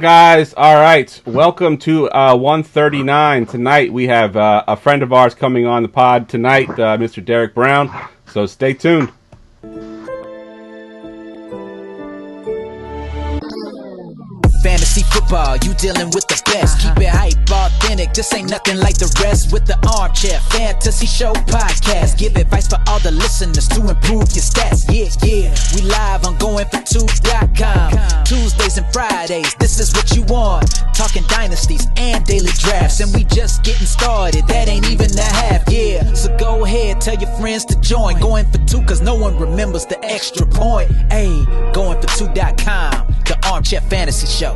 Guys, all right, welcome to 139. Tonight we have a friend of ours coming on the pod tonight, Mr. Derek Brown, so stay tuned. Fantasy football, you dealing with the best. Keep it hype, authentic, this ain't nothing like the rest. With the Armchair Fantasy Show podcast, give advice for all the listeners to improve your stats. Yeah, we live on goingfor2.com. Tuesdays and Fridays, this is what you want. Talking dynasties and daily drafts, and we just getting started, that ain't even the half. Yeah, so go ahead, tell your friends to join. Going for two, cause no one remembers the extra point. Hey, goingfor2.com, the Armchair Fantasy Show.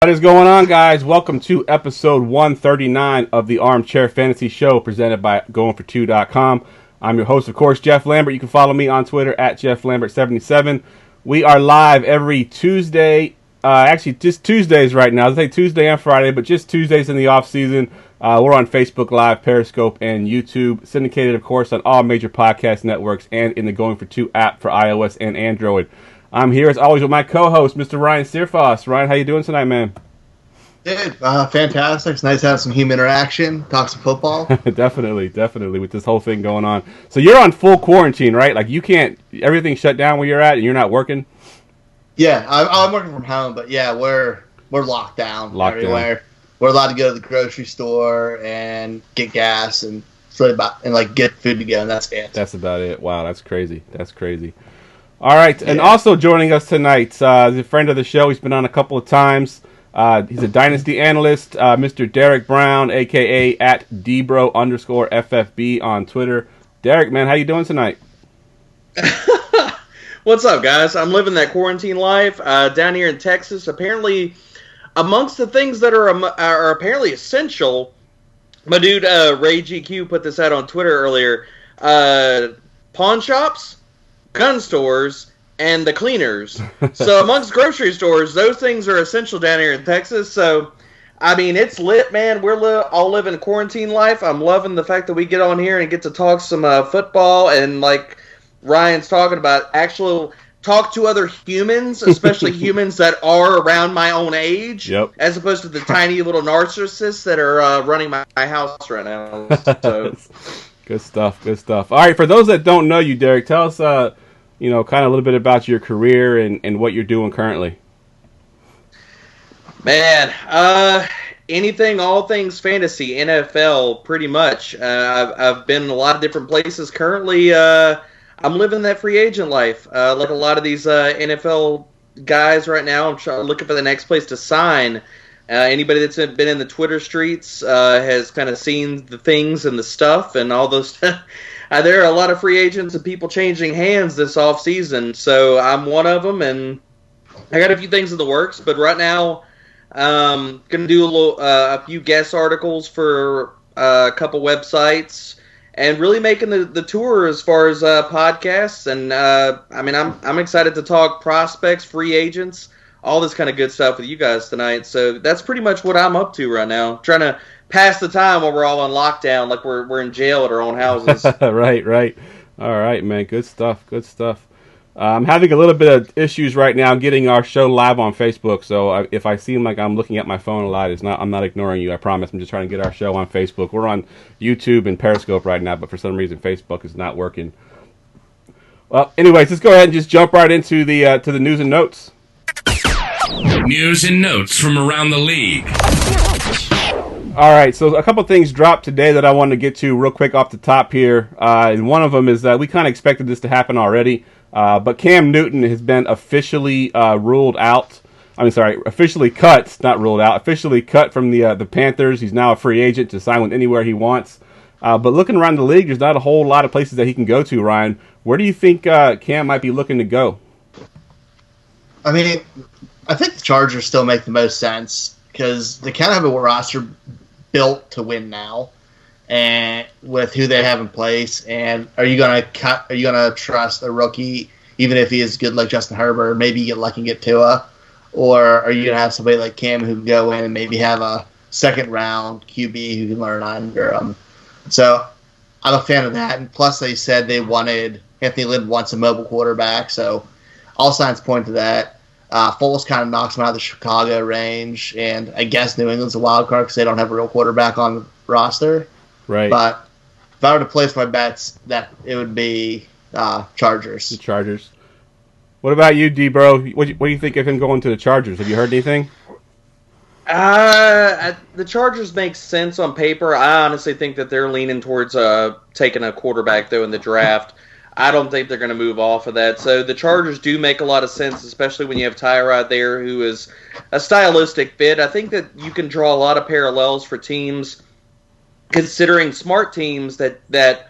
What is going on, guys? Welcome to episode 139 of the Armchair Fantasy Show, presented by goingfor2.com. I'm your host, of course, Jeff Lambert. You can follow me on Twitter at JeffLambert77. We are live every Tuesday, actually just Tuesdays right now. I say Tuesday and Friday, but just Tuesdays in the off season. We're on Facebook Live, Periscope, and YouTube. Syndicated, of course, on all major podcast networks and in the Going for Two app for iOS and Android. I'm here, as always, with my co-host, Mr. Ryan Searfoss. Ryan, how you doing tonight, man? Dude, fantastic. It's nice to have some human interaction, talk some football. Definitely, with this whole thing going on. So you're on full quarantine, right? Like, you can't, everything's shut down where you're at, and you're not working? Yeah, I'm working from home, but yeah, we're locked down everywhere. We're allowed to go to the grocery store and get gas and get food to go, and that's it. That's about it. Wow, that's crazy. All right, and also joining us tonight is a friend of the show. He's been on a couple of times. He's a dynasty analyst, Mr. Derek Brown, a.k.a. at DBro_FFB on Twitter. Derek, man, how you doing tonight? What's up, guys? I'm living that quarantine life down here in Texas. Apparently, amongst the things that are apparently essential, my dude Ray GQ put this out on Twitter earlier, pawn shops, gun stores, and the cleaners. So amongst grocery stores, those things are essential down here in Texas. So, I mean, it's lit, man. We're all living quarantine life. I'm loving the fact that we get on here and get to talk some football and, like Ryan's talking about, talk to other humans, especially humans that are around my own age, as opposed to the tiny little narcissists that are running my house right now. So. Good stuff. All right, for those that don't know you, Derek, tell us, kind of a little bit about your career and what you're doing currently. Man, all things fantasy, NFL, pretty much. I've been in a lot of different places. Currently, I'm living that free agent life. Like a lot of these NFL guys right now, I'm looking for the next place to sign. Anybody that's been in the Twitter streets has kind of seen the things and the stuff and all those. There are a lot of free agents and people changing hands this off season, so I'm one of them, and I got a few things in the works. But right now, gonna do a few guest articles for a couple websites, and really making the tour as far as podcasts. And I'm excited to talk prospects, free agents, all this kind of good stuff with you guys tonight. So that's pretty much what I'm up to right now. Trying to pass the time while we're all on lockdown, like we're in jail at our own houses. Right. All right, man. Good stuff. I'm having a little bit of issues right now getting our show live on Facebook. So if I seem like I'm looking at my phone a lot, I'm not ignoring you. I promise. I'm just trying to get our show on Facebook. We're on YouTube and Periscope right now, but for some reason Facebook is not working. Well, anyways, let's go ahead and just jump right into the news and notes. News and notes from around the league. All right, so a couple things dropped today that I wanted to get to real quick off the top here. And one of them is that we kind of expected this to happen already, but Cam Newton has been officially officially cut, not ruled out, officially cut from the Panthers. He's now a free agent to sign with anywhere he wants. But looking around the league, there's not a whole lot of places that he can go to, Ryan. Where do you think Cam might be looking to go? I mean, I think the Chargers still make the most sense because they kind of have a roster built to win now, and with who they have in place. And are you gonna trust a rookie even if he is good like Justin Herbert, or maybe you get lucky and get Tua, or are you gonna have somebody like Cam who can go in and maybe have a second round QB who can learn under him? So I'm a fan of that. And plus, they said they wanted Anthony Lynn wants a mobile quarterback, so all signs point to that. Foles kind of knocks them out of the Chicago range, and I guess New England's a wild card because they don't have a real quarterback on the roster. Right. But if I were to place my bets, that it would be Chargers. The Chargers. What about you, DBro? What do you think of him going to the Chargers? Have you heard anything? The Chargers make sense on paper. I honestly think that they're leaning towards taking a quarterback, though, in the draft. I don't think they're going to move off of that. So the Chargers do make a lot of sense, especially when you have Tyrod there, who is a stylistic fit. I think that you can draw a lot of parallels for teams, considering smart teams that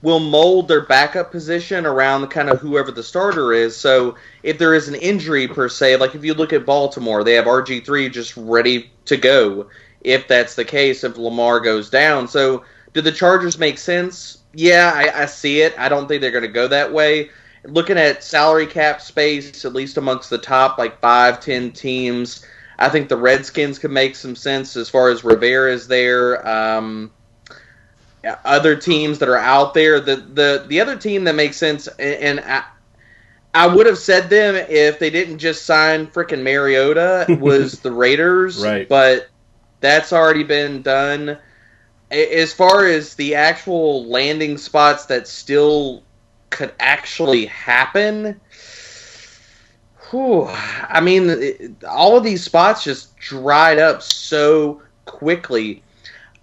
will mold their backup position around kind of whoever the starter is. So if there is an injury, per se, like if you look at Baltimore, they have RG3 just ready to go if that's the case, if Lamar goes down. So do the Chargers make sense? Yeah, I see it. I don't think they're going to go that way. Looking at salary cap space, at least amongst the top 5-10 teams, I think the Redskins could make some sense as far as Rivera's there. Other teams that are out there, the other team that makes sense, and I would have said them if they didn't just sign frickin' Mariota, was the Raiders. Right. But that's already been done. As far as the actual landing spots that still could actually happen, I mean, all of these spots just dried up so quickly.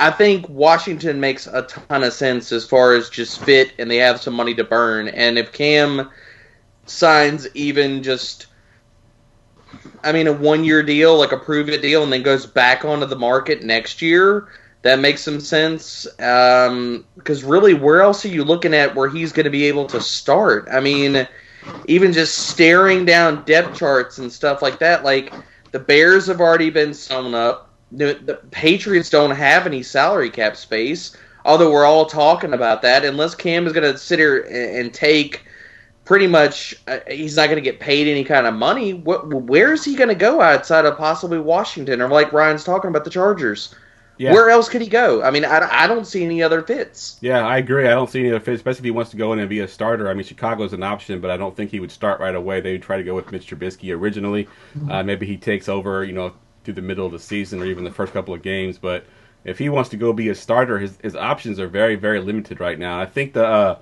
I think Washington makes a ton of sense as far as just fit, and they have some money to burn. And if Cam signs even just, a 1-year deal, like a prove-it deal, and then goes back onto the market next year, that makes some sense. Because really, where else are you looking at where he's going to be able to start? Even just staring down depth charts and stuff like that, the Bears have already been sewn up. The Patriots don't have any salary cap space, although we're all talking about that. Unless Cam is going to sit here and take pretty much, he's not going to get paid any kind of money. Where is he going to go outside of possibly Washington, or like Ryan's talking about the Chargers? Yeah. Where else could he go? I don't see any other fits. Yeah, I agree. I don't see any other fits, especially if he wants to go in and be a starter. Chicago's an option, but I don't think he would start right away. They would try to go with Mitch Trubisky originally. Maybe he takes over, through the middle of the season or even the first couple of games. But if he wants to go be a starter, his options are very, very limited right now. I think the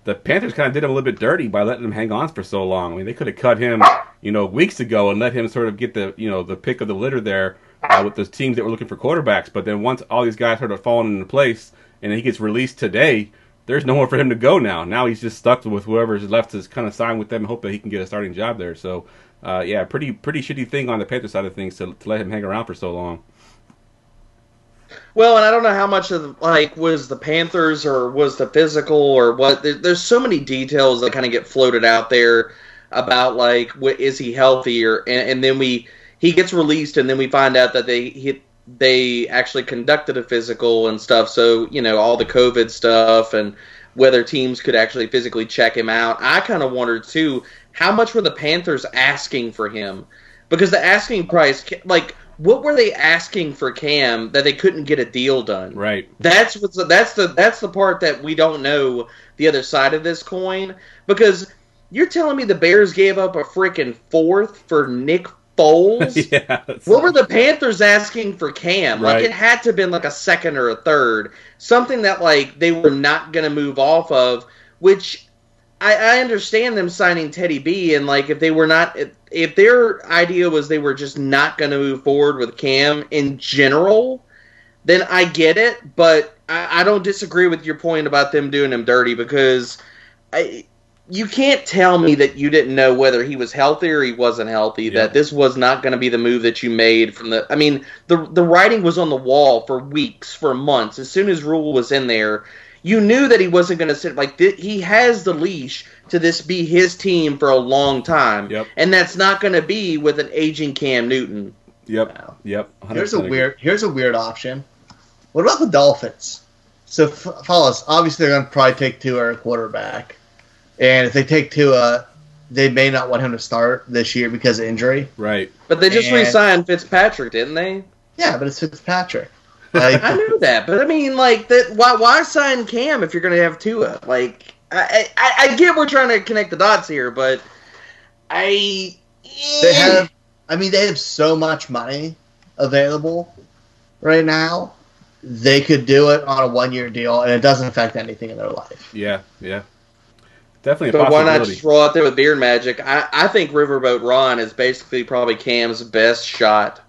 Panthers kind of did him a little bit dirty by letting him hang on for so long. They could have cut him, weeks ago and let him sort of get the pick of the litter there with those teams that were looking for quarterbacks. But then once all these guys started falling into place and he gets released today, there's nowhere for him to go now. Now he's just stuck with whoever's left to kind of sign with them and hope that he can get a starting job there. So, pretty shitty thing on the Panthers side of things to let him hang around for so long. Well, and I don't know how much of was the Panthers or was the physical or what. There's so many details that kind of get floated out there about is he healthy, and then he gets released and then we find out that they actually conducted a physical and stuff. So all the COVID stuff and whether teams could actually physically check him out. I kind of wondered too, how much were the Panthers asking for him? Because the asking price, what were they asking for Cam that they couldn't get a deal done? Right. That's the part that we don't know the other side of this coin. Because you're telling me the Bears gave up a freaking fourth for Nick Foles? Yeah. What were the Panthers asking for Cam? Right. It had to have been a second or a third. Something that they were not going to move off of, which I understand them signing Teddy B, and if they were not, if their idea was they were just not going to move forward with Cam in general, then I get it. But I don't disagree with your point about them doing him dirty, because you can't tell me that you didn't know whether he was healthy or he wasn't healthy. Yeah. That this was not going to be the move that you made from the. The writing was on the wall for weeks, for months. As soon as Rule was in there, you knew that he wasn't going to sit he has the leash to this be his team for a long time. Yep. And that's not going to be with an aging Cam Newton. Yep. Yep. Here's a weird option. What about the Dolphins? So, fellas, obviously they're going to probably take Tua at quarterback. And if they take Tua, they may not want him to start this year because of injury. Right. But they just re-signed Fitzpatrick, didn't they? Yeah, but it's Fitzpatrick. I knew that, but why sign Cam if you're going to have Tua? I get we're trying to connect the dots here, but they I mean, they have so much money available right now. They could do it on a 1-year deal, and it doesn't affect anything in their life. Yeah. Definitely a But why possibility. not just roll out there with Beard Magic? I think Riverboat Ron is basically probably Cam's best shot.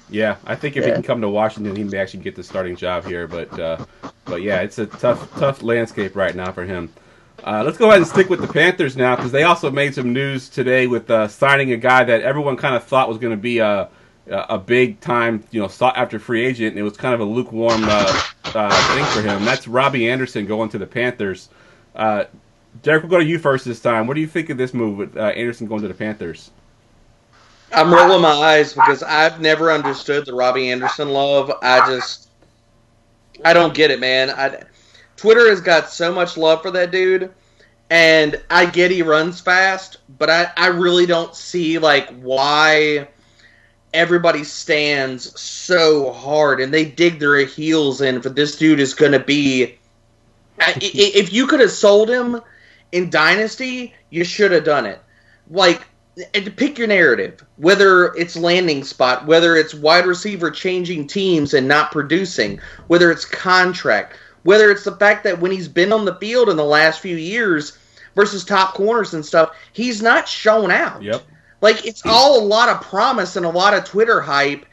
Yeah, I think if he can come to Washington, he may actually get the starting job here. But yeah, it's a tough landscape right now for him. Let's go ahead and stick with the Panthers now, because they also made some news today with signing a guy that everyone kind of thought was going to be a big time, sought after free agent. And it was kind of a lukewarm thing for him. That's Robbie Anderson going to the Panthers. Derek, we'll go to you first this time. What do you think of this move with Anderson going to the Panthers? I'm rolling my eyes because I've never understood the Robbie Anderson love. I don't get it, man. Twitter has got so much love for that dude, and I get he runs fast, but I really don't see why everybody stands so hard and they dig their heels in for this dude is going to be. If you could have sold him in Dynasty, you should have done it. And pick your narrative, whether it's landing spot, whether it's wide receiver changing teams and not producing, whether it's contract, whether it's the fact that when he's been on the field in the last few years versus top corners and stuff, he's not shown out. Yep. It's all a lot of promise and a lot of Twitter hype,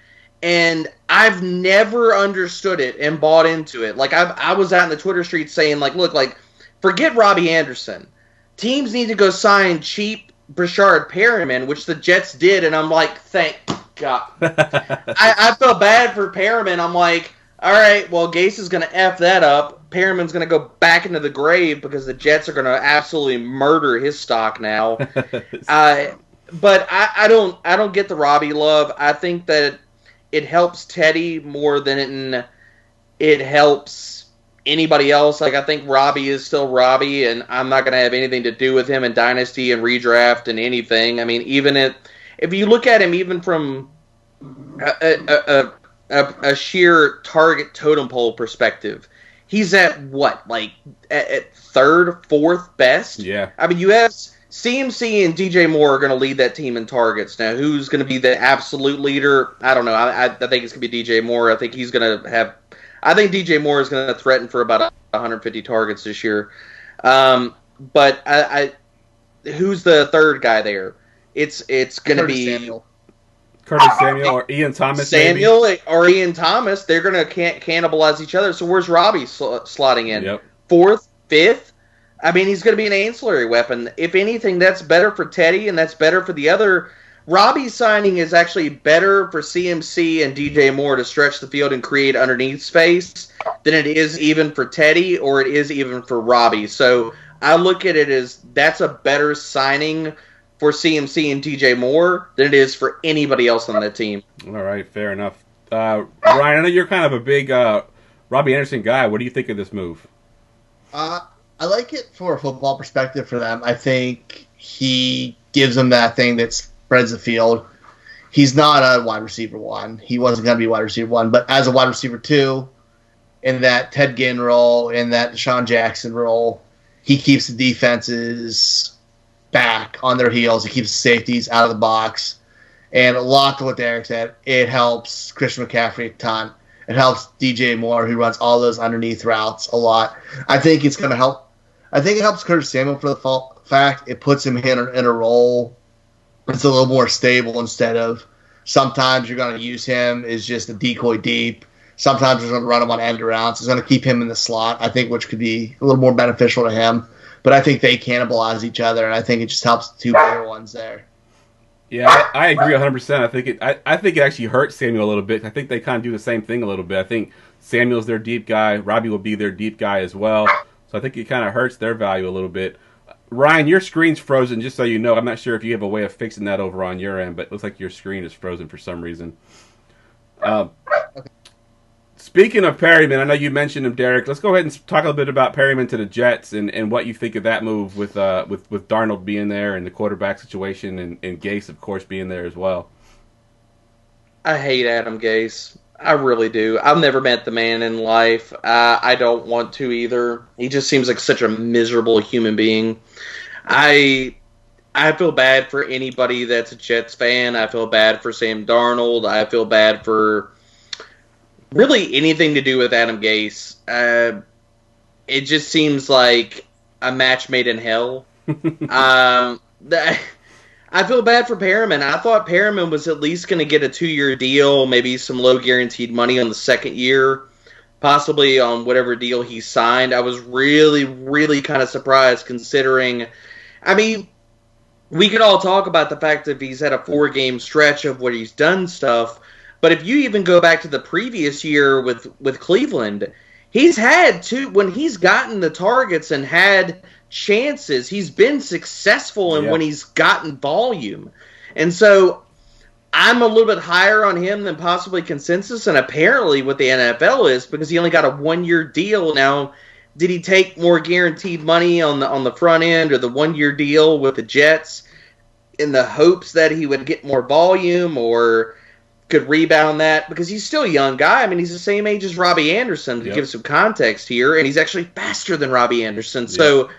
and I've never understood it and bought into it. I was out in the Twitter streets saying, look, forget Robbie Anderson. Teams need to go sign cheap Brashard Perriman, which the Jets did, and I'm like, thank God. I feel bad for Perriman. I'm like, all right, well, Gase is going to F that up. Perriman's going to go back into the grave because the Jets are going to absolutely murder his stock now. But I don't get the Robbie love. I think that it helps Teddy more than it helps anybody else. I think Robbie is still Robbie, and I'm not going to have anything to do with him in Dynasty and redraft and anything. I mean, even if you look at him even from a sheer target totem pole perspective, he's at what, at third, fourth best? Yeah. I mean, you have CMC and DJ Moore are going to lead that team in targets. Now, who's going to be the absolute leader? I don't know. I think it's going to be DJ Moore. I think he's going to have. I think DJ Moore is going to threaten for about 150 targets this year. But who's the third guy there? It's going to be Curtis Samuel or Ian Thomas. Or Ian Thomas. They're going to cannibalize each other. So where's Robbie slotting in? Yep. Fourth, fifth? I mean, he's going to be an ancillary weapon. If anything, that's better for Teddy, and that's better for the other. Robbie's signing is actually better for CMC and DJ Moore to stretch the field and create underneath space than it is even for Teddy or it is even for Robbie. So I look at it as that's a better signing for CMC and DJ Moore than it is for anybody else on that team. All right, fair enough. Ryan, I know you're kind of a big Robbie Anderson guy. What do you think of this move? I like it for a football perspective for them. I think he gives them that thing that's spreads the field. He's not a wide receiver one. He wasn't going to be wide receiver one, but as a wide receiver two, in that Ted Ginn role, in that Deshaun Jackson role, he keeps the defenses back on their heels. He keeps the safeties out of the box. And a lot to what Derek said, it helps Christian McCaffrey a ton. It helps DJ Moore, who runs all those underneath routes, a lot. I think it's going to help. I think it helps Curtis Samuel for the fact it puts him in a role. It's a little more stable instead of sometimes you're going to use him as just a decoy deep. Sometimes you're going to run him on end arounds. It's going to keep him in the slot, I think, which could be a little more beneficial to him. But I think they cannibalize each other, and I think it just helps the two better ones there. Yeah, I agree 100%. I think it actually hurts Samuel a little bit. I think they kind of do the same thing a little bit. I think Samuel's their deep guy. Robbie will be their deep guy as well. So I think it kind of hurts their value a little bit. Ryan, your screen's frozen, just so you know. I'm not sure if you have a way of fixing that over on your end, but it looks like your screen is frozen for some reason. Speaking of Perryman, I know you mentioned him, Derek. Let's go ahead and talk a little bit about Perryman to the Jets and what you think of that move with Darnold being there and the quarterback situation and Gase, of course, being there as well. I hate Adam Gase. I really do. I've never met the man in life. I don't want to either. He just seems like such a miserable human being. I feel bad for anybody that's a Jets fan. I feel bad for Sam Darnold. I feel bad for really anything to do with Adam Gase. It just seems like a match made in hell. I feel bad for Perriman. I thought Perriman was at least going to get a 2-year deal, maybe some low guaranteed money on the second year, possibly on whatever deal he signed. I was really, really kind of surprised considering, I mean, we could all talk about the fact that he's had a 4-game stretch of where he's done stuff, but if you even go back to the previous year with Cleveland, he's had when he's gotten the targets and had chances, he's been successful when he's gotten volume. And so I'm a little bit higher on him than possibly consensus, and apparently what the NFL is, because he only got a 1-year deal. Now, did he take more guaranteed money on the front end or the 1-year deal with the Jets in the hopes that he would get more volume or could rebound that? Because he's still a young guy. I mean, he's the same age as Robbie Anderson, to give some context here, and he's actually faster than Robbie Anderson. So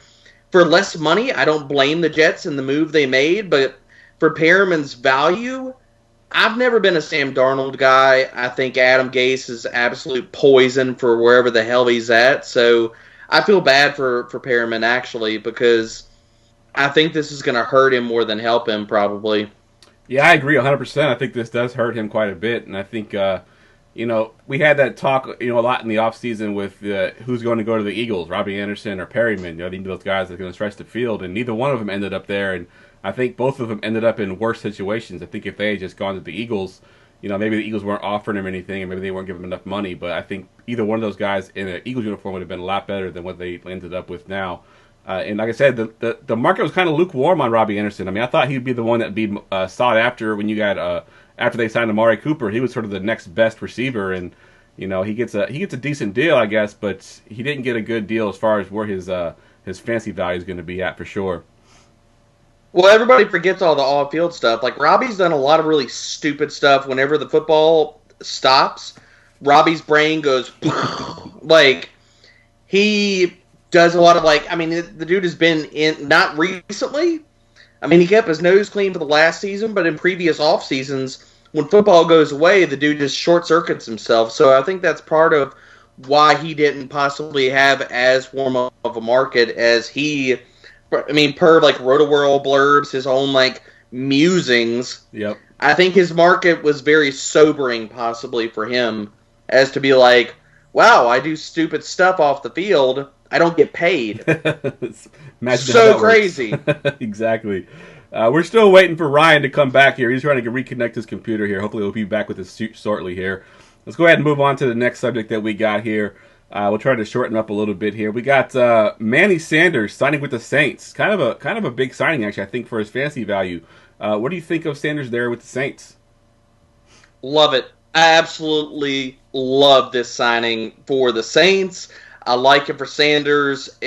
for less money, I don't blame the Jets in the move they made, but for Perriman's value, I've never been a Sam Darnold guy. I think Adam Gase is absolute poison for wherever the hell he's at. So I feel bad for Perriman, actually, because I think this is going to hurt him more than help him, probably. Yeah, I agree 100%. I think this does hurt him quite a bit, and I think, we had that talk, a lot in the offseason with who's going to go to the Eagles, Robbie Anderson or Perryman. I think those guys are going to stretch the field, and neither one of them ended up there, and I think both of them ended up in worse situations. I think if they had just gone to the Eagles, maybe the Eagles weren't offering him anything, and maybe they weren't giving him enough money, but I think either one of those guys in an Eagles uniform would have been a lot better than what they ended up with now. And like I said, the market was kind of lukewarm on Robbie Anderson. I mean, I thought he'd be the one that'd be sought after when you got after they signed Amari Cooper. He was sort of the next best receiver, and he gets a decent deal, I guess, but he didn't get a good deal as far as where his fantasy value is going to be at for sure. Well, everybody forgets all the off-field stuff. Like, Robbie's done a lot of really stupid stuff. Whenever the football stops, Robbie's brain goes like he does a lot of the dude has been in, not recently. I mean, he kept his nose clean for the last season, but in previous off seasons, when football goes away, the dude just short circuits himself. So I think that's part of why he didn't possibly have as warm of a market as he. I mean, per Roto-World blurbs, his own musings. Yep. I think his market was very sobering, possibly for him, as to be like, wow, I do stupid stuff off the field. I don't get paid. So crazy. Exactly. We're still waiting for Ryan to come back here. He's trying to reconnect his computer here. Hopefully he'll be back with us shortly here. Let's go ahead and move on to the next subject that we got here. We'll try to shorten up a little bit here. We got Manny Sanders signing with the Saints. Kind of a big signing, actually, I think, for his fantasy value. What do you think of Sanders there with the Saints? Love it. I absolutely love this signing for the Saints. I like it for Sanders.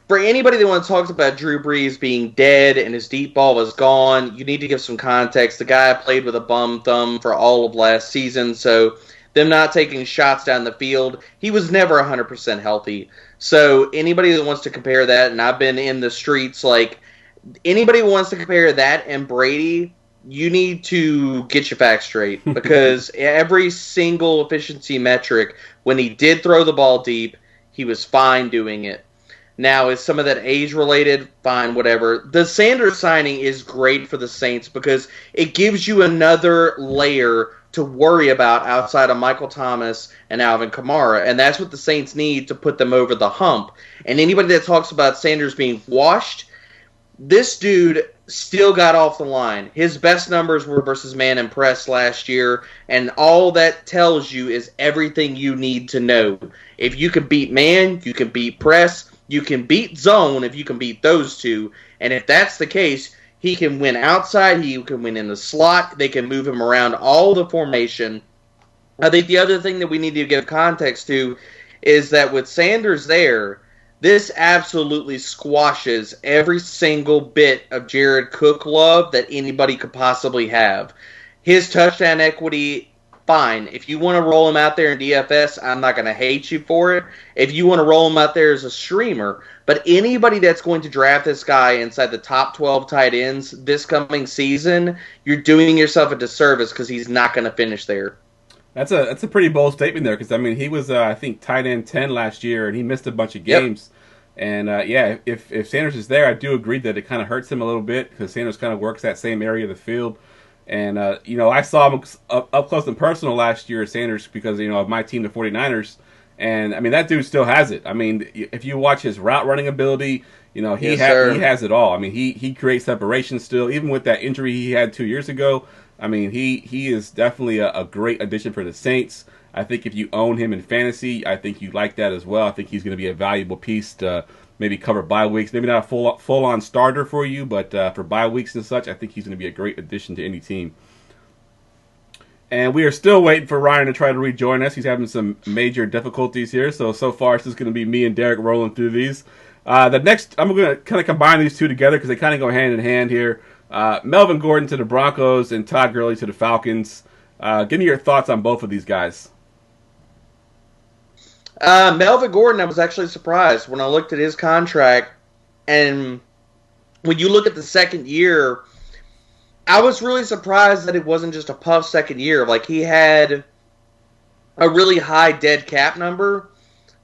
For anybody that wants to talk about Drew Brees being dead and his deep ball is gone, you need to give some context. The guy played with a bum thumb for all of last season, so them not taking shots down the field, he was never 100% healthy. So anybody that wants to compare that, and I've been in the streets, anybody who wants to compare that and Brady, you need to get your facts straight. Because every single efficiency metric, when he did throw the ball deep, he was fine doing it. Now, is some of that age-related? Fine, whatever. The Sanders signing is great for the Saints because it gives you another layer to worry about outside of Michael Thomas and Alvin Kamara. And that's what the Saints need to put them over the hump. And anybody that talks about Sanders being washed, this dude still got off the line. His best numbers were versus man and press last year, and all that tells you is everything you need to know. If you can beat man, you can beat press, you can beat zone if you can beat those two. And if that's the case, he can win outside, he can win in the slot, they can move him around all the formation. I think the other thing that we need to give context to is that with Sanders there, this absolutely squashes every single bit of Jared Cook love that anybody could possibly have. His touchdown equity fine. If you want to roll him out there in DFS, I'm not going to hate you for it. If you want to roll him out there as a streamer, but anybody that's going to draft this guy inside the top 12 tight ends this coming season, you're doing yourself a disservice because he's not going to finish there. That's a pretty bold statement there because, I mean, he was, I think, tight end 10 last year, and he missed a bunch of games. Yep. And, if Sanders is there, I do agree that it kind of hurts him a little bit because Sanders kind of works that same area of the field. And, I saw him up close and personal last year at Sanders because, of my team, the 49ers. And, I mean, that dude still has it. I mean, if you watch his route running ability, he has it all. I mean, he creates separation still, even with that injury he had 2 years ago. I mean, he is definitely a great addition for the Saints. I think if you own him in fantasy, I think you like that as well. I think he's going to be a valuable piece to maybe cover bye weeks. Maybe not a full-on starter for you, but for bye weeks and such, I think he's going to be a great addition to any team. And we are still waiting for Ryan to try to rejoin us. He's having some major difficulties here. So far, it's just going to be me and Derek rolling through these. The next, I'm going to kind of combine these two together because they kind of go hand in hand here. Melvin Gordon to the Broncos and Todd Gurley to the Falcons. Give me your thoughts on both of these guys. Melvin Gordon, I was actually surprised when I looked at his contract. And when you look at the second year, I was really surprised that it wasn't just a puff second year. Like, he had a really high dead cap number,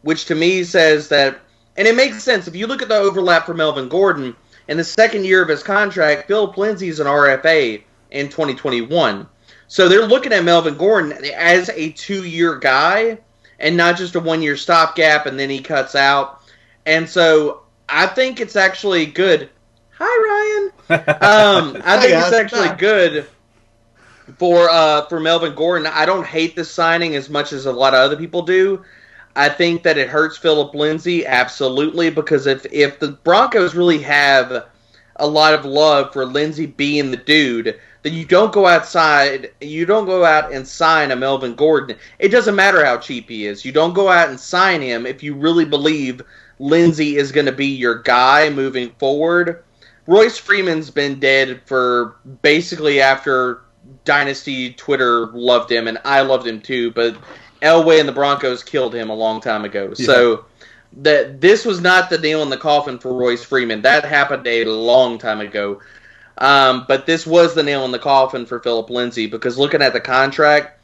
which to me says that, and it makes sense. If you look at the overlap for Melvin Gordon, in the second year of his contract, Philip Lindsay's an RFA in 2021. So they're looking at Melvin Gordon as a 2-year guy and not just a 1-year stopgap and then he cuts out. And so I think it's actually good. Hi, Ryan. I think it's actually good for Melvin Gordon. I don't hate this signing as much as a lot of other people do. I think that it hurts Philip Lindsay, absolutely, because if the Broncos really have a lot of love for Lindsay being the dude, then you don't go out and sign a Melvin Gordon. It doesn't matter how cheap he is. You don't go out and sign him if you really believe Lindsay is going to be your guy moving forward. Royce Freeman's been dead for basically after Dynasty Twitter loved him, and I loved him too, but Elway and the Broncos killed him a long time ago. Yeah. So this was not the nail in the coffin for Royce Freeman. That happened a long time ago. But this was the nail in the coffin for Philip Lindsay because looking at the contract,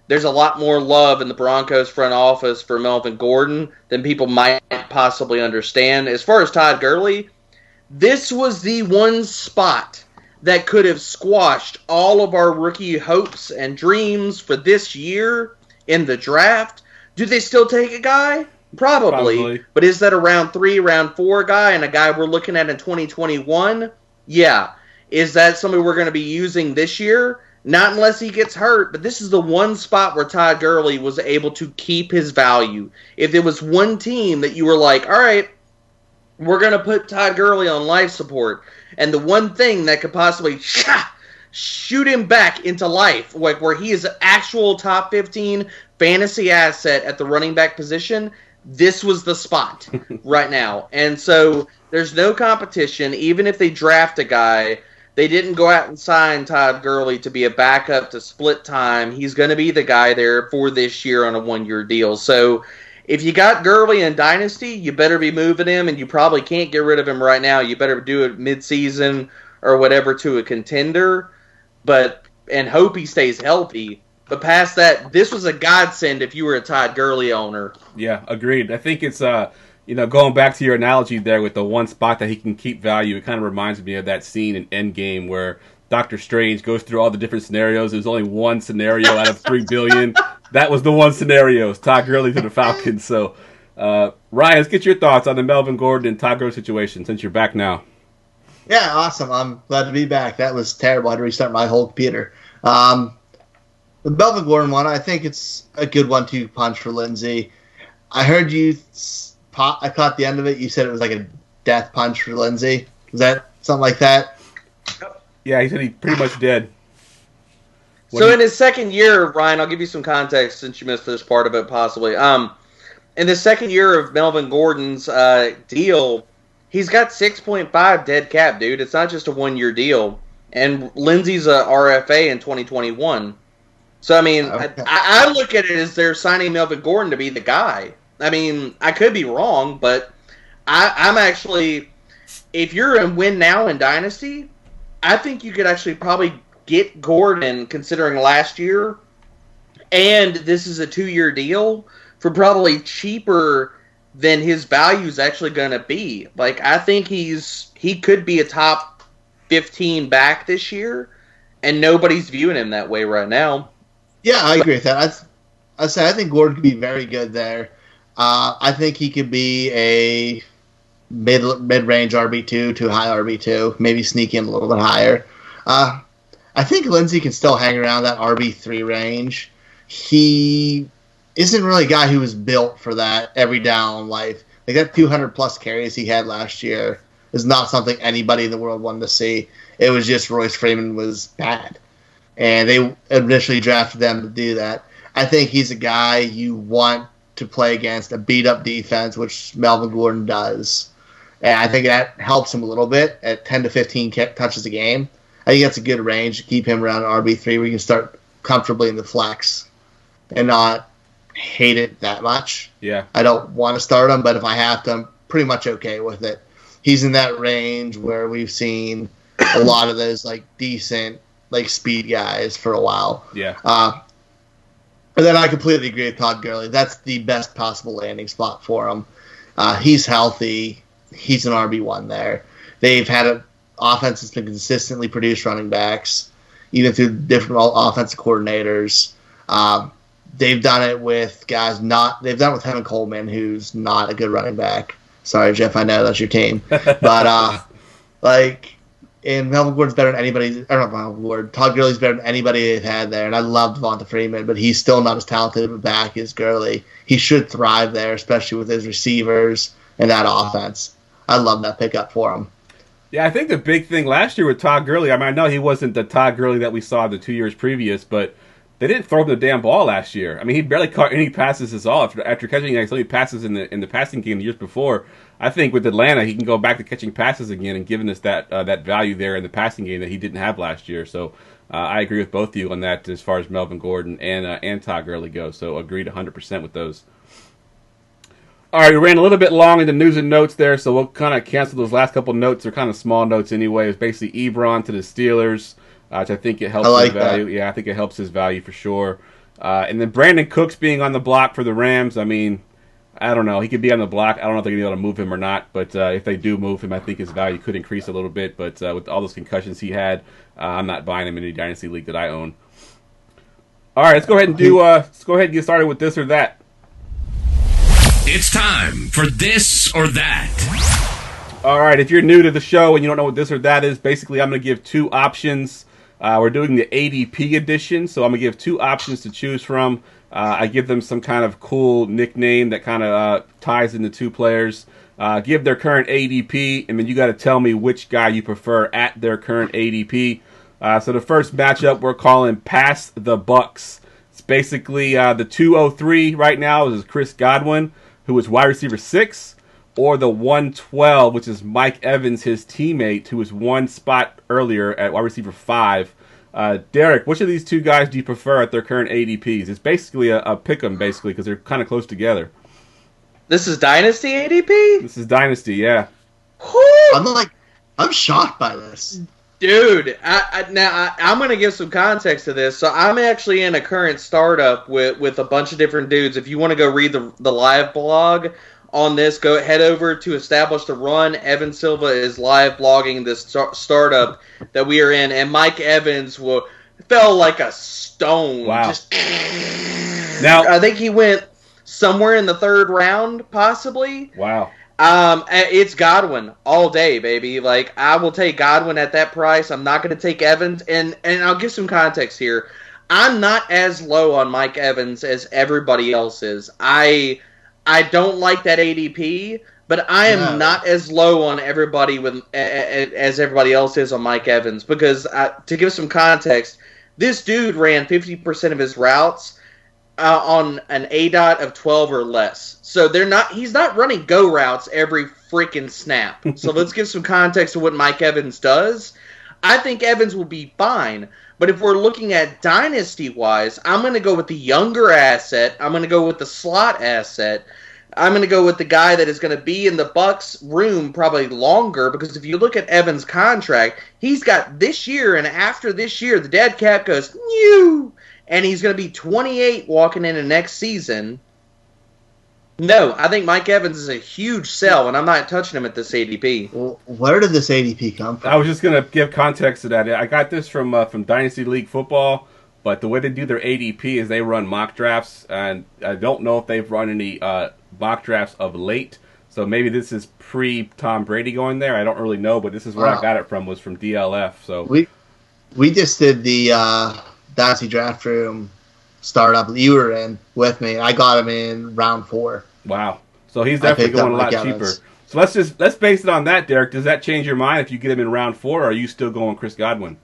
there's a lot more love in the Broncos front office for Melvin Gordon than people might possibly understand. As far as Todd Gurley, this was the one spot that could have squashed all of our rookie hopes and dreams for this year in the draft. Do they still take a guy? Probably. But is that a round 3, round 4 guy and a guy we're looking at in 2021? Yeah. Is that somebody we're going to be using this year? Not unless he gets hurt, but this is the one spot where Todd Gurley was able to keep his value. If there was one team that you were like, all right, we're going to put Todd Gurley on life support, and the one thing that could possibly shoot him back into life, like where he is an actual top 15 fantasy asset at the running back position, this was the spot right now. And so there's no competition. Even if they draft a guy, they didn't go out and sign Todd Gurley to be a backup to split time. He's going to be the guy there for this year on a 1-year deal. So if you got Gurley in Dynasty, you better be moving him, and you probably can't get rid of him right now. You better do it mid-season or whatever to a contender, and hope he stays healthy. But past that, this was a godsend if you were a Todd Gurley owner. Yeah, agreed. I think it's going back to your analogy there with the one spot that he can keep value. It kind of reminds me of that scene in Endgame where Doctor Strange goes through all the different scenarios. There's only one scenario out of 3 billion. That was the one scenario. It's Todd Gurley to the Falcons. So, Ryan, let's get your thoughts on the Melvin Gordon and Todd Gurley situation since you're back now. Yeah, awesome. I'm glad to be back. That was terrible. I had to restart my whole computer. The Melvin Gordon one, I think it's a good 1-2 punch for Lindsay. I heard you, I caught the end of it. You said it was like a death punch for Lindsay. Was that something like that? Yeah, he said he pretty much dead. In his second year, Ryan, I'll give you some context since you missed this part of it possibly. In the second year of Melvin Gordon's deal, he's got 6.5 dead cap, dude. It's not just a 1-year deal. And Lindsay's a RFA in 2021. So, I mean, Okay. I look at it as they're signing Melvin Gordon to be the guy. I mean, I could be wrong, but I'm actually, if you're in win now in Dynasty, I think you could actually probably get Gordon, considering last year, and this is a 2-year deal, for probably cheaper than his value is actually going to be. Like, I think he could be a top 15 back this year, and nobody's viewing him that way right now. Yeah, I agree with that. I think Gordon could be very good there. I think he could be a mid-range RB2 to high RB2, maybe sneak in a little bit higher. I think Lindsey can still hang around that RB3 range. He isn't really a guy who was built for that every down life. Like that 200-plus carries he had last year is not something anybody in the world wanted to see. It was just Royce Freeman was bad. And they initially drafted them to do that. I think he's a guy you want to play against a beat-up defense, which Melvin Gordon does. And I think that helps him a little bit at 10 to 15 touches a game. I think that's a good range to keep him around RB3 where you can start comfortably in the flex and not hate it that much. Yeah. I don't want to start him, but if I have to, I'm pretty much okay with it. He's in that range where we've seen a lot of those like decent like speed guys for a while. Yeah. And then I completely agree with Todd Gurley. That's the best possible landing spot for him. He's healthy. He's an RB1 there. They've had an offense that's been consistently produced running backs, even through different offensive coordinators. They've done it with guys they've done it with Tevin Coleman, who's not a good running back. Sorry, Jeff, I know that's your team. But, and Melvin Gordon's better than anybody. Or not Melvin Gordon. Todd Gurley's better than anybody they've had there. And I love Devonta Freeman, but he's still not as talented of a back as Gurley. He should thrive there, especially with his receivers and that offense. I love that pickup for him. Yeah, I think the big thing last year with Todd Gurley, I mean, I know he wasn't the Todd Gurley that we saw the 2 years previous, but they didn't throw him the damn ball last year. I mean, he barely caught any passes at all after catching like so many passes in the passing game the years before. I think with Atlanta, he can go back to catching passes again and giving us that value there in the passing game that he didn't have last year. So I agree with both of you on that as far as Melvin Gordon and Todd Gurley go. So agreed 100% with those. All right, we ran a little bit long in the news and notes there, so we'll kind of cancel those last couple notes. They're kind of small notes anyway. It's basically Ebron to the Steelers, which I think it helps his value. That. Yeah, I think it helps his value for sure. And then Brandon Cooks being on the block for the Rams, I mean, I don't know. He could be on the block. I don't know if they're going to be able to move him or not, but if they do move him, I think his value could increase a little bit. But with all those concussions he had, I'm not buying him in any Dynasty League that I own. All right, let's go ahead and get started with this or that. It's time for This or That. All right, if you're new to the show and you don't know what this or that is, basically I'm going to give two options. We're doing the ADP edition, so I'm going to give two options to choose from. I give them some kind of cool nickname that kind of ties in the two players. Give their current ADP, and then you got to tell me which guy you prefer at their current ADP. So the first matchup we're calling Pass the Bucks. It's basically the 203 right now is Chris Godwin, who is wide receiver 6, or the 112, which is Mike Evans, his teammate, who was one spot earlier at wide receiver 5. Derek, which of these two guys do you prefer at their current ADPs? It's basically a pick 'em, basically, because they're kind of close together. This is Dynasty ADP? This is Dynasty, yeah. I'm shocked by this. Dude, I'm going to give some context to this. So I'm actually in a current startup with a bunch of different dudes. If you want to go read the live blog on this, go head over to Establish the Run. Evan Silva is live blogging this startup that we are in, and Mike Evans fell like a stone. Wow. Now, I think he went somewhere in the 3rd round, possibly. Wow. It's Godwin all day, baby. Like, I will take Godwin at that price. I'm not going to take Evans. And I'll give some context here. I'm not as low on Mike Evans as everybody else is. I don't like that ADP, but I am not as low on everybody as everybody else is on Mike Evans. Because, to give some context, this dude ran 50% of his routes on an ADOT of 12 or less. So he's not running go routes every freaking snap. So let's give some context to what Mike Evans does. I think Evans will be fine, But if we're looking at dynasty-wise, I'm going to go with the younger asset. I'm going to go with the slot asset. I'm going to go with the guy that is going to be in the Bucks room probably longer, because if you look at Evans' contract, he's got this year, and after this year, the dead cap goes, new, and he's going to be 28 walking into next season. No, I think Mike Evans is a huge sell, and I'm not touching him at this ADP. Well, where did this ADP come from? I was just going to give context to that. I got this from Dynasty League Football, but the way they do their ADP is they run mock drafts, and I don't know if they've run any mock drafts of late. So maybe this is pre-Tom Brady going there. I don't really know, but this is where I got it from, was from DLF. So we just did the Dynasty Draft Room startup you were in with me. I got him in round 4. Wow. So he's definitely going a lot cheaper. So let's base it on that, Derek. Does that change your mind if you get him in round 4, or are you still going Chris Godwin?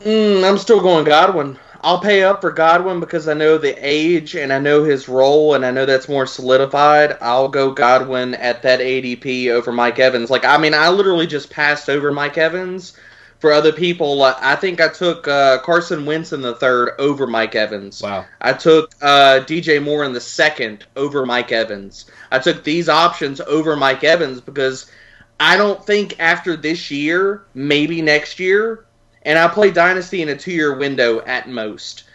I'm still going Godwin. I'll pay up for Godwin because I know the age and I know his role and I know that's more solidified. I'll go Godwin at that ADP over Mike Evans. I literally just passed over Mike Evans for other people. I think I took Carson Wentz in the 3rd over Mike Evans. Wow. I took DJ Moore in the 2nd over Mike Evans. I took these options over Mike Evans because I don't think after this year, maybe next year, and I play Dynasty in a 2-year window at most,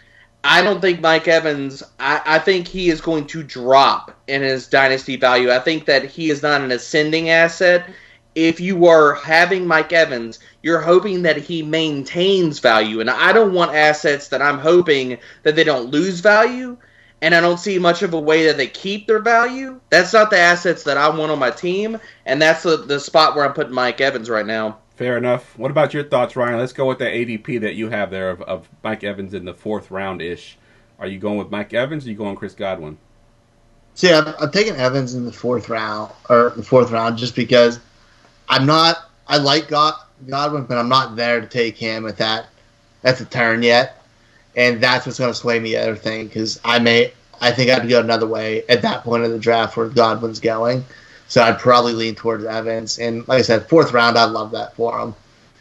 I don't think Mike Evans, I think he is going to drop in his Dynasty value. I think that he is not an ascending asset. If you are having Mike Evans, you're hoping that he maintains value. And I don't want assets that I'm hoping that they don't lose value, and I don't see much of a way that they keep their value. That's not the assets that I want on my team, and that's the spot where I'm putting Mike Evans right now. Fair enough. What about your thoughts, Ryan? Let's go with the ADP that you have there of Mike Evans in the 4th round-ish. Are you going with Mike Evans, or are you going Chris Godwin? See, I'm taking Evans in the 4th round, just because I like Godwin, but I'm not there to take him at the turn yet. And that's what's going to sway me the other thing, because I think I'd go another way at that point of the draft where Godwin's going. So I'd probably lean towards Evans. And like I said, 4th round, I'd love that for him.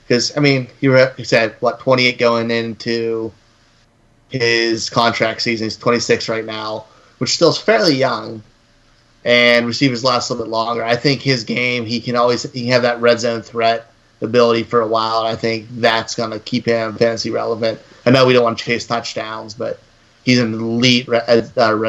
Because, he said, 28 going into his contract season. He's 26 right now, which still is fairly young. And receivers last a little bit longer. I think his game, he can have that red zone threat ability for a while. And I think that's going to keep him fantasy relevant. I know we don't want to chase touchdowns, but he's an elite red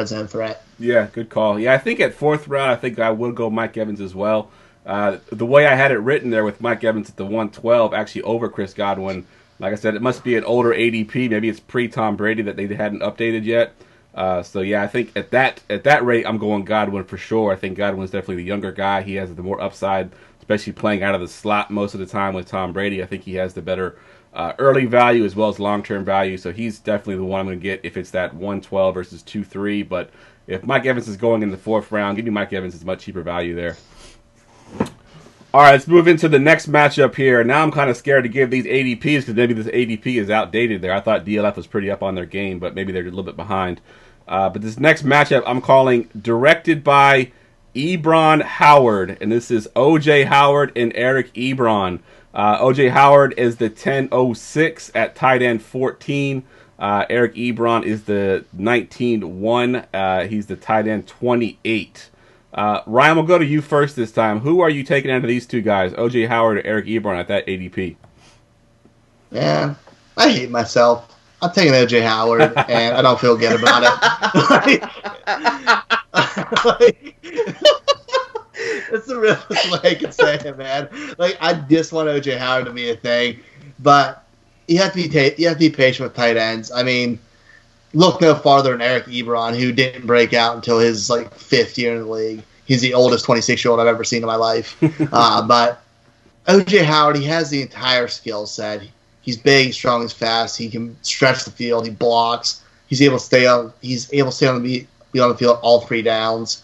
zone threat. Yeah, good call. Yeah, I think at 4th round, I think I will go Mike Evans as well. The way I had it written there with Mike Evans at the 112, actually over Chris Godwin, like I said, it must be an older ADP. Maybe it's pre-Tom Brady that they hadn't updated yet. So yeah, I think at that rate, I'm going Godwin for sure. I think Godwin's definitely the younger guy. He has the more upside, especially playing out of the slot most of the time with Tom Brady. I think he has the better early value as well as long-term value. So he's definitely the one I'm going to get if it's that 112 versus 2-3. But if Mike Evans is going in the 4th round, give me Mike Evans. It's much cheaper value there. All right, let's move into the next matchup here. Now I'm kind of scared to give these ADPs because maybe this ADP is outdated there. I thought DLF was pretty up on their game, but maybe they're a little bit behind. But this next matchup I'm calling Directed by Ebron Howard, and this is O.J. Howard and Eric Ebron. O.J. Howard is the 10.06 at tight end 14. Eric Ebron is the 19.1. He's the tight end 28. Ryan, we'll go to you first this time. Who are you taking out of these two guys, O.J. Howard or Eric Ebron at that ADP? Man, I hate myself. I'm taking O.J. Howard, and I don't feel good about it. That's the realest way I can say it, man. I just want O.J. Howard to be a thing, but you have to be patient with tight ends. Look no farther than Eric Ebron, who didn't break out until his 5th year in the league. He's the oldest 26-year-old I've ever seen in my life. But O.J. Howard, he has the entire skill set. He's big, he's strong, he's fast. He can stretch the field. He blocks. He's able to stay on the field all 3 downs.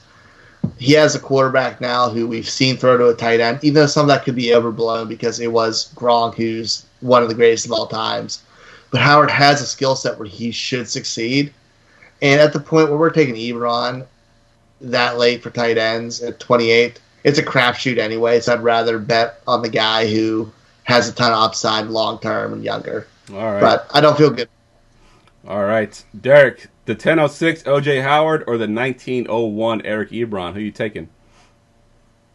He has a quarterback now who we've seen throw to a tight end, even though some of that could be overblown because it was Gronk, who's one of the greatest of all times. But Howard has a skill set where he should succeed. And at the point where we're taking Ebron that late for tight ends at 28, it's a crapshoot anyway, so I'd rather bet on the guy who has a ton of upside long-term and younger. All right. But I don't feel good. All right. Derek, the 1006 O.J. Howard or the 1901 Eric Ebron? Who you taking?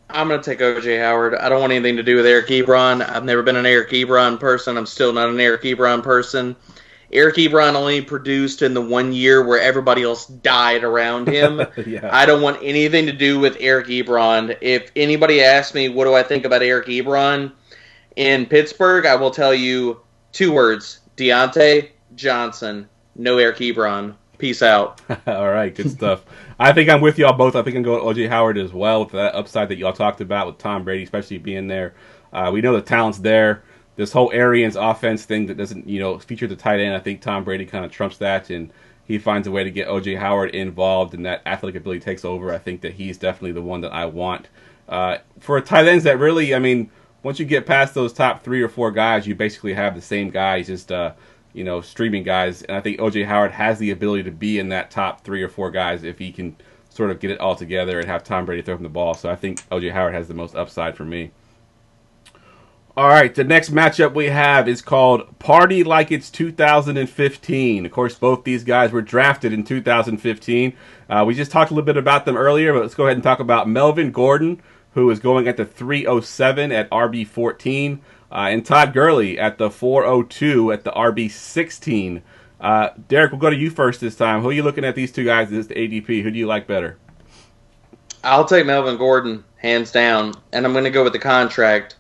I'm going to take O.J. Howard. I don't want anything to do with Eric Ebron. I've never been an Eric Ebron person. I'm still not an Eric Ebron person. Eric Ebron only produced in the 1 year where everybody else died around him. Yeah. I don't want anything to do with Eric Ebron. If anybody asks me what do I think about Eric Ebron in Pittsburgh, I will tell you 2 words. Deontay Johnson. No Eric Ebron. Peace out. All right, good stuff. I think I'm with y'all both. I think I'm going to O.J. Howard as well with that upside that y'all talked about with Tom Brady, especially being there. We know the talent's there. This whole Arians offense thing that doesn't, feature the tight end, I think Tom Brady kind of trumps that, and he finds a way to get O.J. Howard involved, and that athletic ability takes over. I think that he's definitely the one that I want. For tight ends that really, once you get past those top 3 or 4 guys, you basically have the same guys, just streaming guys. And I think O.J. Howard has the ability to be in that top 3 or 4 guys if he can sort of get it all together and have Tom Brady throw him the ball. So I think O.J. Howard has the most upside for me. All right, the next matchup we have is called Party Like It's 2015. Of course, both these guys were drafted in 2015. We just talked a little bit about them earlier, but let's go ahead and talk about Melvin Gordon, who is going at the 307 at RB14, and Todd Gurley at the 402 at the RB16. Derek, we'll go to you first this time. Who are you looking at these two guys as the ADP? Who do you like better? I'll take Melvin Gordon, hands down, and I'm going to go with the contract.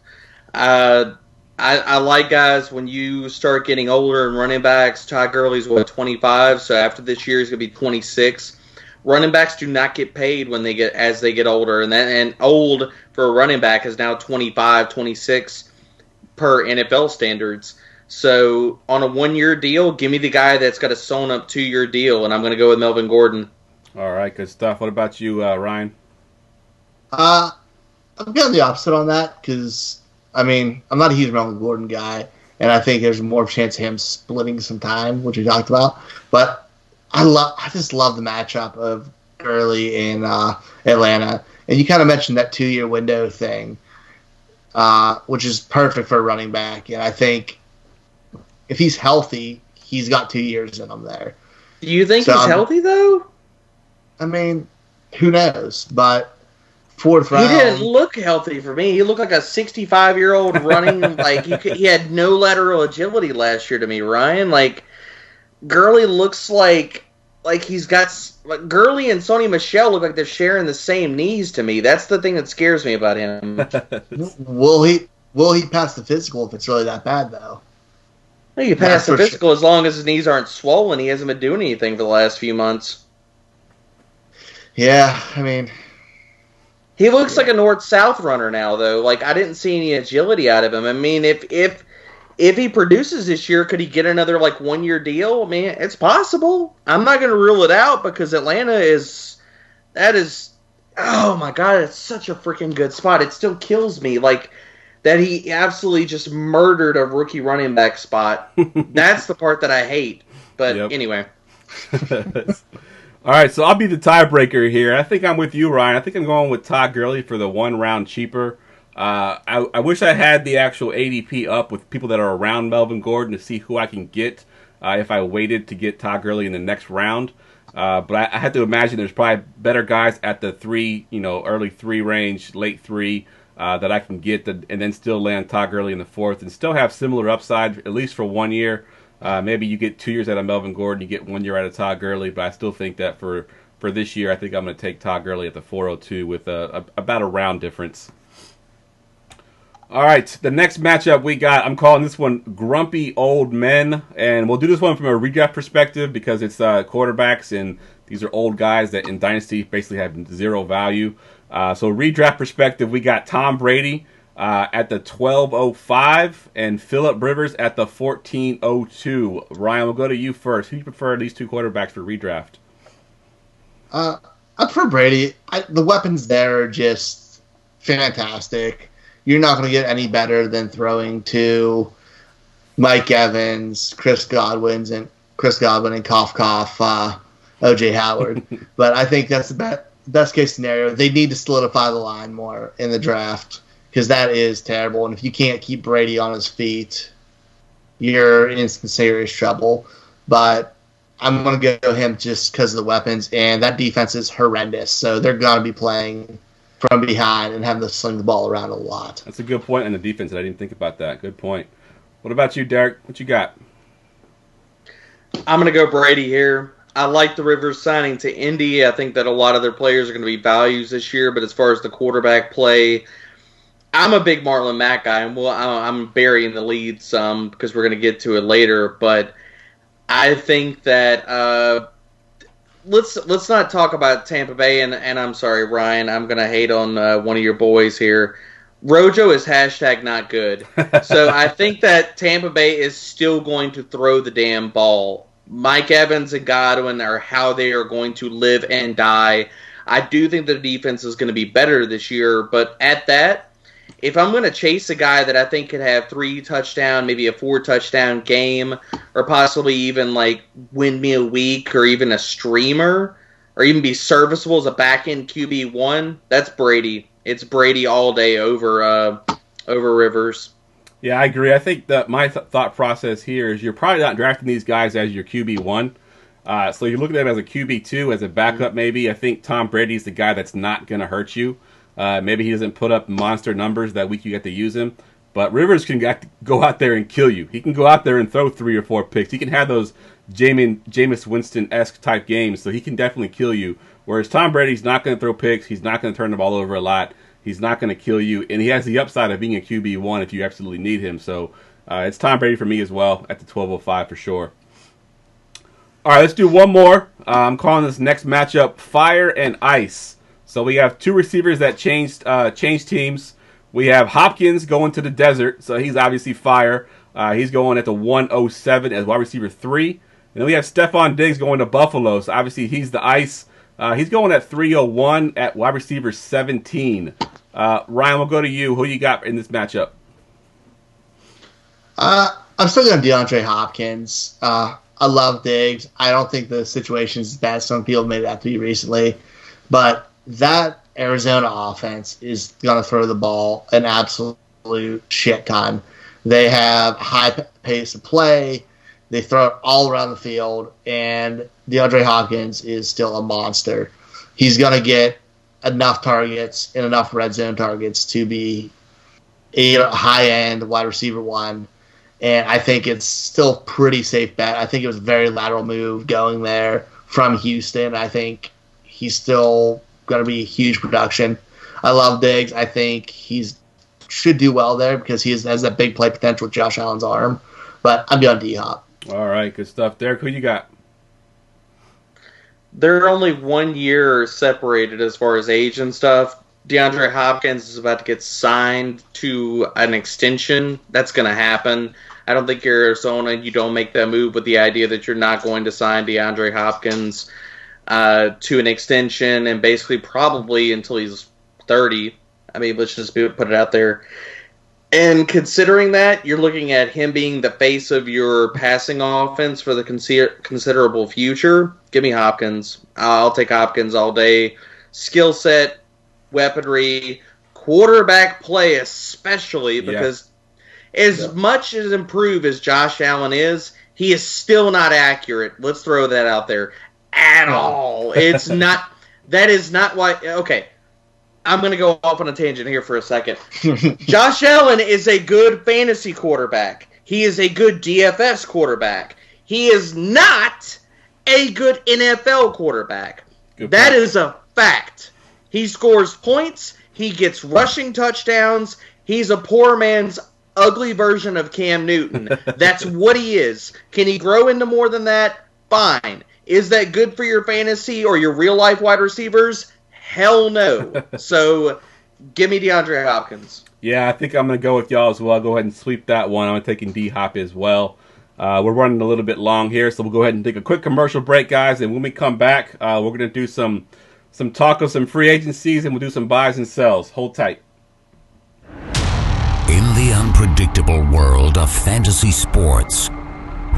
I like guys when you start getting older and running backs. Todd Gurley's 25, so after this year he's going to be 26. Running backs do not get paid as they get older, and old for a running back is now 25, 26 per NFL standards. So on a 1-year deal, give me the guy that's got a sewn up 2-year deal, and I'm going to go with Melvin Gordon. All right, good stuff. What about you, Ryan? I'm kind of the opposite on that because, I'm not a huge Melvin Gordon guy, and I think there's more chance of him splitting some time, which we talked about. But I just love the matchup of Gurley in Atlanta. And you kind of mentioned that 2-year window thing, which is perfect for a running back. And I think if he's healthy, he's got 2 years in him there. Do you think he's healthy, though? Who knows? But fourth round. He didn't look healthy for me. He looked like a 65-year-old running. He had no lateral agility last year to me, Ryan. Gurley looks like he's got Gurley and Sony Michel look like they're sharing the same knees to me. That's the thing that scares me about him. Will he pass the physical if it's really that bad though? Well, you pass the physical as long as his knees aren't swollen. He hasn't been doing anything for the last few months. Yeah, he looks like a north-south runner now, though. I didn't see any agility out of him. If he produces this year, could he get another 1-year deal? It's possible. I'm not going to rule it out because Atlanta is oh my God, it's such a freaking good spot. It still kills me that he absolutely just murdered a rookie running back spot. That's the part that I hate. But Anyway. All right, so I'll be the tiebreaker here. I think I'm with you, Ryan. I think I'm going with Todd Gurley for the 1 round cheaper. I wish I had the actual ADP up with people that are around Melvin Gordon to see who I can get if I waited to get Todd Gurley in the next round. But I had to imagine there's probably better guys at the 3, early 3 range, late 3 that I can get and then still land Todd Gurley in the 4th and still have similar upside, at least for 1 year. Maybe you get 2 years out of Melvin Gordon, you get 1 year out of Todd Gurley, but I still think that for this year, I think I'm going to take Todd Gurley at the 402 with about a round difference. All right, the next matchup we got, I'm calling this one Grumpy Old Men, and we'll do this one from a redraft perspective because it's quarterbacks, and these are old guys that in Dynasty basically have 0 value. So redraft perspective, we got Tom Brady at the 1205 and Phillip Rivers at the 1402. Ryan, we'll go to you first. Who do you prefer these 2 quarterbacks for redraft? I prefer Brady. The weapons there are just fantastic. You're not going to get any better than throwing to Mike Evans, Chris Godwin, and cough, O.J. Howard. But I think that's the best case scenario. They need to solidify the line more in the draft because that is terrible. And if you can't keep Brady on his feet, you're in some serious trouble. But I'm going to go him just because of the weapons, and that defense is horrendous. So they're going to be playing from behind and having to sling the ball around a lot. That's a good point on the defense. I didn't think about that. Good point. What about you, Derek? What you got? I'm going to go Brady here. I like the Rivers signing to Indy. I think that a lot of their players are going to be values this year, but as far as the quarterback play, I'm a big Marlon Mack guy, and I'm burying the lead some because we're going to get to it later, but I think that let's not talk about Tampa Bay, and I'm sorry, Ryan, I'm going to hate on one of your boys here. Rojo is hashtag not good. So I think that Tampa Bay is still going to throw the damn ball. Mike Evans and Godwin are how they are going to live and die. I do think the defense is going to be better this year, but at that, if I'm going to chase a guy that I think could have 3 touchdown, maybe a 4 touchdown game, or possibly even like win me a week or even a streamer, or even be serviceable as a back-end QB1, that's Brady. It's Brady all day over Rivers. Yeah, I agree. I think that my thought process here is you're probably not drafting these guys as your QB1. So you're looking at them as a QB2, as a backup maybe. I think Tom Brady's the guy that's not going to hurt you. Maybe he doesn't put up monster numbers that week you get to use him. But Rivers can go out there and kill you. He can go out there and throw 3 or 4 picks. He can have those Jameis Winston-esque type games, so he can definitely kill you. Whereas Tom Brady's not going to throw picks. He's not going to turn the ball over a lot. He's not going to kill you. And he has the upside of being a QB1 if you absolutely need him. So it's Tom Brady for me as well at the 12:05 for sure. All right, let's do one more. I'm calling this next matchup Fire and Ice. So we have 2 receivers that changed teams. We have Hopkins going to the desert, so he's obviously fire. He's going at the 107 as wide receiver 3. And then we have Stephon Diggs going to Buffalo, so obviously he's the ice. He's going at 301 at wide receiver 17. Ryan, we'll go to you. Who you got in this matchup? I'm still going DeAndre Hopkins. I love Diggs. I don't think the situation is bad. Some people made it out to be recently. But that Arizona offense is going to throw the ball an absolute shit ton. They have high pace of play. They throw it all around the field, and DeAndre Hopkins is still a monster. He's going to get enough targets and enough red zone targets to be a high-end wide receiver 1, and I think it's still pretty safe bet. I think it was a very lateral move going there from Houston. I think he's still going to be a huge production. I love Diggs. I think he should do well there because he has that big play potential with Josh Allen's arm. But I'm going D-Hop. All right, good stuff. Derek, who you got? They're only 1 year separated as far as age and stuff. DeAndre Hopkins is about to get signed to an extension. That's going to happen. I don't think you're Arizona. You don't make that move with the idea that you're not going to sign DeAndre Hopkins to an extension and basically probably until he's 30. I mean, let's just put it out there. And considering that, you're looking at him being the face of your passing offense for the considerable future. Give me Hopkins. I'll take Hopkins all day. Skill set, weaponry, quarterback play especially, because as much as improved as Josh Allen is, he is still not accurate. Let's throw that out there. At all. It's not. That is not why. Okay. I'm going to go off on a tangent here for a second. Josh Allen is a good fantasy quarterback. He is a good DFS quarterback. He is not a good NFL quarterback. That is a fact. He scores points. He gets rushing touchdowns. He's a poor man's ugly version of Cam Newton. That's what he is. Can he grow into more than that? Fine. Is that good for your fantasy or your real-life wide receivers? Hell no. So, give me DeAndre Hopkins. Yeah, I think I'm going to go with y'all as well. I'll go ahead and sweep that one. I'm taking D-Hop as well. We're running a little bit long here, so we'll go ahead and take a quick commercial break, guys. And when we come back, we're going to do some talk of some free agencies, and we'll do some buys and sells. Hold tight. In the unpredictable world of fantasy sports,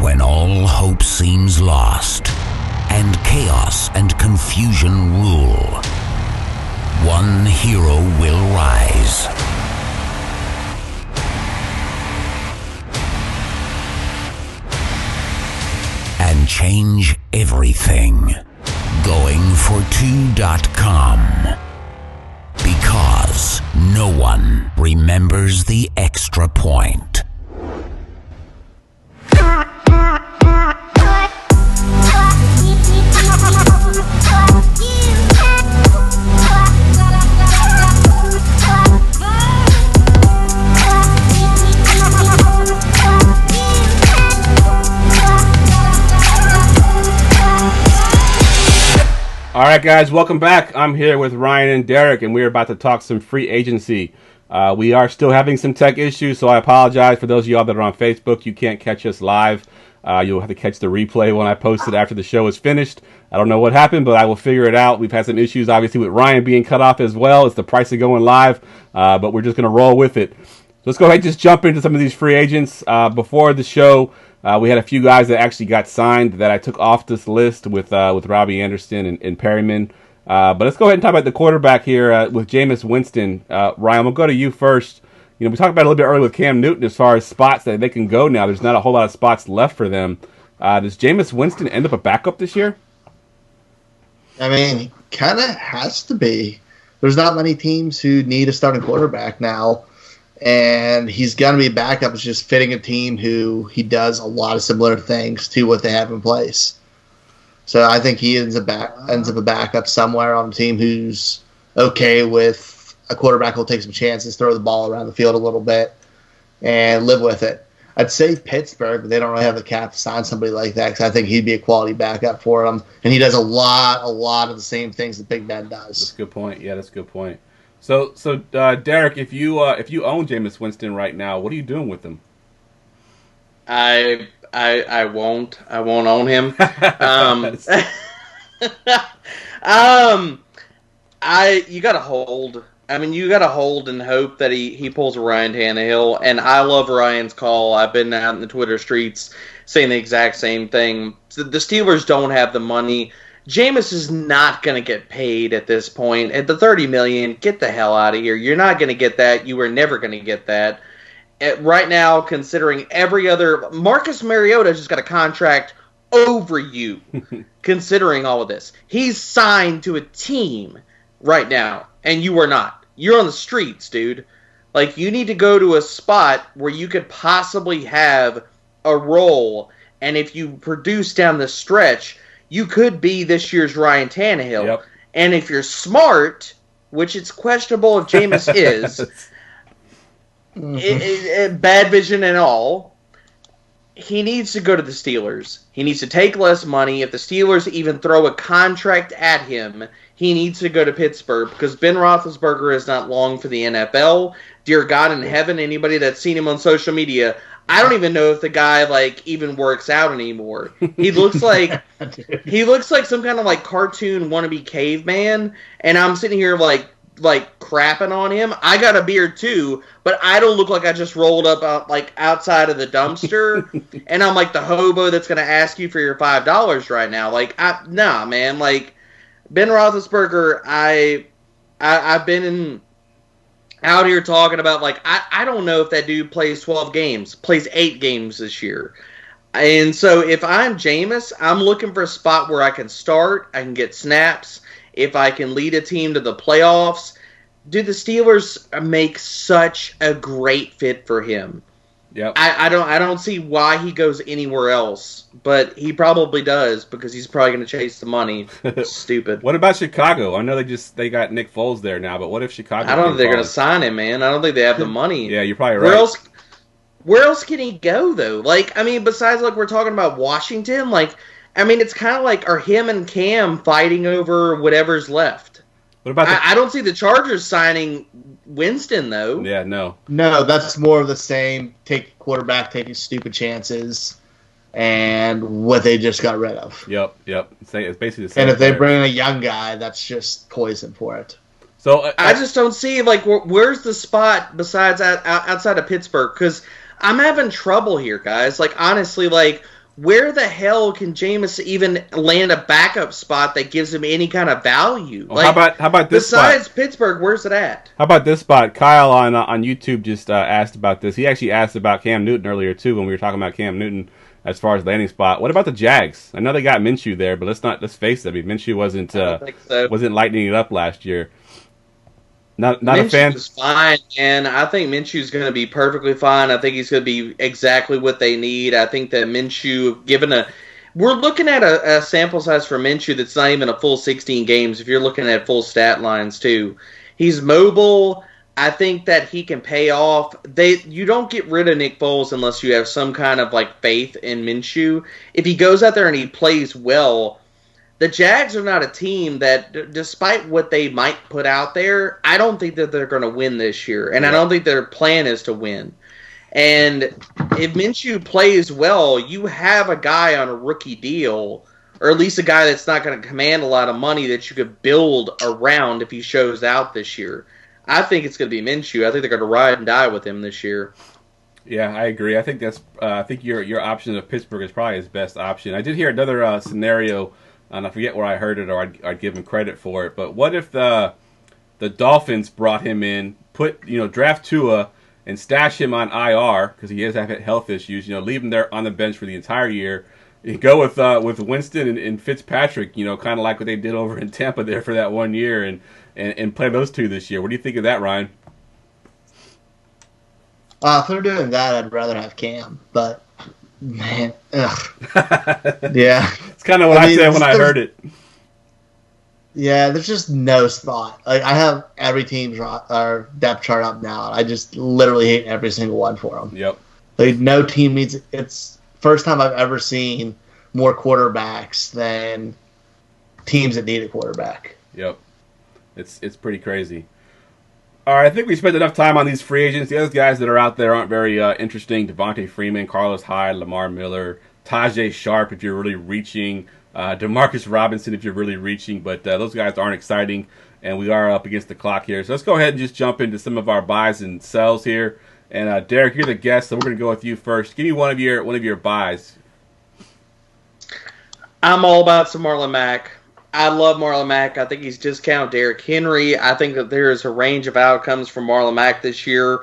when all hope seems lost, and chaos and confusion rule, one hero will rise. change everything. Goingfor2.com. Because no one remembers the extra point. All right, guys, welcome back. I'm here with Ryan and Derek, and we're about to talk some free agency. We are still having some tech issues, so I apologize for those of y'all that are on Facebook. You can't catch us live. You'll have to catch the replay when I post it after the show is finished. I don't know what happened, but I will figure it out. We've had some issues, obviously, with Ryan being cut off as well. It's the price of going live, but we're just going to roll with it. Let's go ahead and just jump into some of these free agents. Before the show, we had a few guys that actually got signed that I took off this list with Robbie Anderson and Perryman. But let's go ahead and talk about the quarterback here with Jameis Winston. Ryan, we'll go to you first. You know, we talked about it a little bit earlier with Cam Newton as far as spots that they can go now. There's not a whole lot of spots left for them. Does Jameis Winston end up a backup this year? I mean, he kind of has to be. There's not many teams who need a starting quarterback now. And he's going to be a backup. It's just fitting a team who he does a lot of similar things to what they have in place. So I think he ends up a backup somewhere on a team who's okay with a quarterback who'll take some chances, throw the ball around the field a little bit, and live with it. I'd say Pittsburgh, but they don't really have the cap to sign somebody like that because I think he'd be a quality backup for them. And he does a lot of the same things that Big Ben does. That's a good point. Yeah, that's a good point. So, Derek, if you own Jameis Winston right now, what are you doing with him? I won't own him. You gotta hold. I mean, you gotta hold and hope that he pulls a Ryan Tannehill. And I love Ryan's call. I've been out in the Twitter streets saying the exact same thing. The Steelers don't have the money. Jameis is not going to get paid at this point. At the $30 million, get the hell out of here. You're not going to get that. You were never going to get that. Right now, considering every other... Marcus Mariota just got a contract over you, considering all of this. He's signed to a team right now, and you are not. You're on the streets, dude. Like, you need to go to a spot where you could possibly have a role, and if you produce down the stretch... You could be this year's Ryan Tannehill. Yep. And if you're smart, which it's questionable if Jameis is, bad vision and all, he needs to go to the Steelers. He needs to take less money. If the Steelers even throw a contract at him, he needs to go to Pittsburgh because Ben Roethlisberger is not long for the NFL. Dear God in heaven, anybody that's seen him on social media, I don't even know if the guy even works out anymore. He looks like some kind of cartoon wannabe caveman, and I'm sitting here like crapping on him. I got a beard too, but I don't look like I just rolled up outside of the dumpster, and I'm like the hobo that's gonna ask you for your $5 right now. Nah, man. Ben Roethlisberger, I've been out here talking about, I don't know if that dude plays 12 games, plays 8 games this year. And so if I'm Jameis, I'm looking for a spot where I can start, I can get snaps, if I can lead a team to the playoffs. Dude, the Steelers make such a great fit for him. Yep. I don't see why he goes anywhere else, but he probably does because he's probably going to chase the money. Stupid. What about Chicago? I know they got Nick Foles there now, but what if Chicago? I don't think they're going to sign him, man. I don't think they have the money. Yeah, you're probably right. Where else can he go though? Besides we're talking about Washington, it's kind of are him and Cam fighting over whatever's left. What about I don't see the Chargers signing Winston, though. Yeah, no. No, that's more of the same. Take quarterback, taking stupid chances, and what they just got rid of. Yep. It's basically the same. And if they bring in a young guy, that's just poison for it. So I just don't see, where's the spot besides outside of Pittsburgh? Because I'm having trouble here, guys. Honestly, where the hell can Jameis even land a backup spot that gives him any kind of value? Well, how about this besides spot? Pittsburgh, where's it at? How about this spot? Kyle on YouTube just asked about this. He actually asked about Cam Newton earlier, too, when we were talking about Cam Newton. as far as landing spot. What about the Jags? I know they got Minshew there, but let's face it. I mean, Minshew wasn't lighting it up last year. Not a fan. Minshew's fine, and I think Minshew's going to be perfectly fine. I think he's going to be exactly what they need. I think that Minshew, we're looking at a sample size for Minshew that's not even a full 16 games. If you're looking at full stat lines too, he's mobile. I think that he can pay off. You don't get rid of Nick Foles unless you have some kind of like faith in Minshew. If he goes out there and he plays well, the Jags are not a team that, despite what they might put out there, I don't think that they're going to win this year. And I don't think their plan is to win. And if Minshew plays well, you have a guy on a rookie deal, or at least a guy that's not going to command a lot of money that you could build around if he shows out this year. I think it's going to be Minshew. I think they're going to ride and die with him this year. Yeah, I agree. I think I think your option of Pittsburgh is probably his best option. I did hear another scenario, and I forget where I heard it, or I'd give him credit for it. But what if the Dolphins brought him in, draft Tua and stash him on IR because he has had health issues. Leave him there on the bench for the entire year. You go with Winston and Fitzpatrick. Kind of like what they did over in Tampa there for that 1 year, and play those two this year. What do you think of that, Ryan? If they're doing that, I'd rather have Cam. But man, yeah, it's kind of what I said when I heard it. Yeah, there's just no spot. Like, I have every team's depth chart up now, and I just literally hate every single one for them. Yep. Like, no team needs it. It's first time I've ever seen more quarterbacks than teams that need a quarterback. Yep. It's pretty crazy. All right, I think we spent enough time on these free agents. The other guys that are out there aren't very interesting. Devontae Freeman, Carlos Hyde, Lamar Miller, Tajay Sharp if you're really reaching, Demarcus Robinson if you're really reaching. But those guys aren't exciting, and we are up against the clock here. So let's go ahead and just jump into some of our buys and sells here. And Derek, you're the guest, so we're going to go with you first. Give me one of your buys. I'm all about some Marlon Mack. I love Marlon Mack. I think he's discount Derrick Henry. I think that there is a range of outcomes for Marlon Mack this year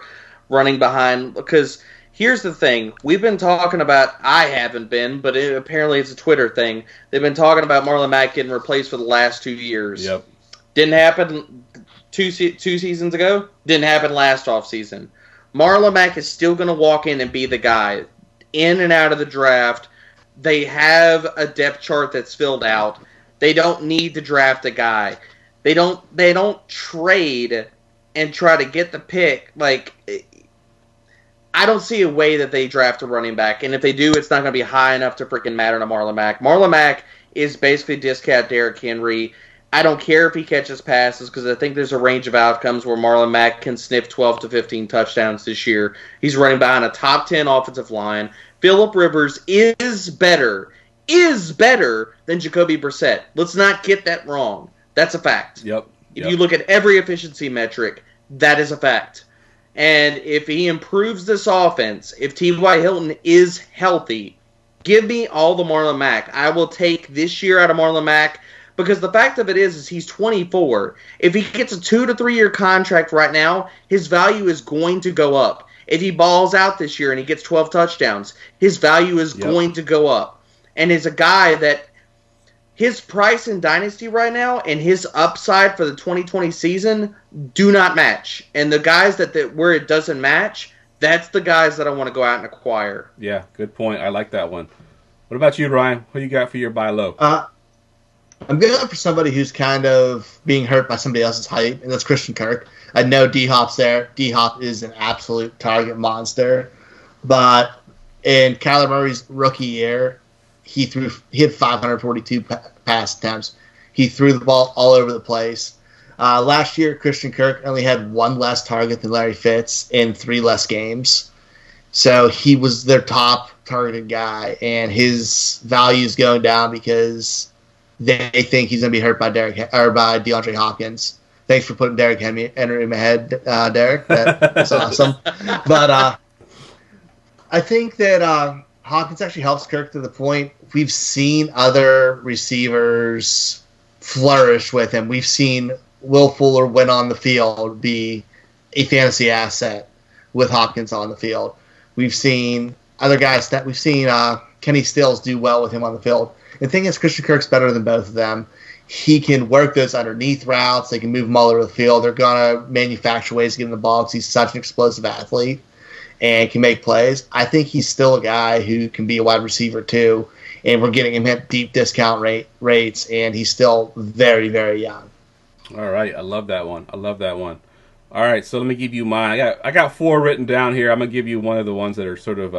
running behind. Because here's the thing. We've been talking about, I haven't been, but apparently it's a Twitter thing. They've been talking about Marlon Mack getting replaced for the last 2 years. Yep. Didn't happen two seasons ago. Didn't happen last offseason. Marlon Mack is still going to walk in and be the guy. In and out of the draft. They have a depth chart that's filled out. They don't need to draft a guy. They don't trade and try to get the pick. Like, I don't see a way that they draft a running back. And if they do, it's not going to be high enough to freaking matter to Marlon Mack. Marlon Mack is basically discount Derrick Henry. I don't care if he catches passes because I think there's a range of outcomes where Marlon Mack can sniff 12 to 15 touchdowns this year. He's running behind a top 10 offensive line. Phillip Rivers is better than Jacoby Brissett. Let's not get that wrong. That's a fact. Yep. If you look at every efficiency metric, that is a fact. And if he improves this offense, if T.Y. Hilton is healthy, give me all the Marlon Mack. I will take this year out of Marlon Mack because the fact of it is he's 24. If he gets a 2 to 3 year contract right now, his value is going to go up. If he balls out this year and he gets 12 touchdowns, his value is going to go up. And is a guy that his price in Dynasty right now and his upside for the 2020 season do not match. And the guys that where it doesn't match, that's the guys that I want to go out and acquire. Yeah, good point. I like that one. What about you, Ryan? What do you got for your buy low? I'm going for somebody who's kind of being hurt by somebody else's hype, and that's Christian Kirk. I know D-Hop's there. D-Hop is an absolute target monster. But in Kyler Murray's rookie year, he had 542 pass attempts. He threw the ball all over the place. Last year, Christian Kirk only had one less target than Larry Fitz in 3 less games. So he was their top targeted guy, and his value is going down because they think he's going to be hurt by by DeAndre Hopkins. Thanks for putting Derrick Henry in my head, Derek. That's awesome. But I think that Hopkins actually helps Kirk to the point we've seen other receivers flourish with him. We've seen Will Fuller, when on the field, be a fantasy asset with Hopkins on the field. We've seen other guys that we've seen Kenny Stills do well with him on the field. The thing is, Christian Kirk's better than both of them. He can work those underneath routes. They can move him all over the field. They're going to manufacture ways to get in the ball because he's such an explosive athlete and can make plays. I think he's still a guy who can be a wide receiver too, and we're getting him at deep discount rates, and he's still very, very young. All right, I love that one. All right, so let me give you mine. I got 4 written down here. I'm gonna give you one of the ones that are sort of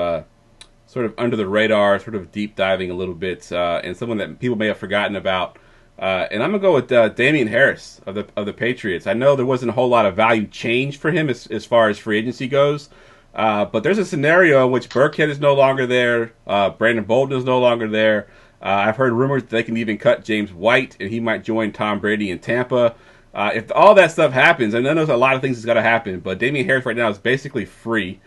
under the radar, sort of deep diving a little bit, and someone that people may have forgotten about. And I'm gonna go with Damian Harris of the Patriots. I know there wasn't a whole lot of value change for him as far as free agency goes, but there's a scenario in which Burkhead is no longer there, Brandon Bolden is no longer there. I've heard rumors that they can even cut James White, and he might join Tom Brady in Tampa. If all that stuff happens, and I know there's a lot of things that's got to happen, but Damian Harris right now is basically free.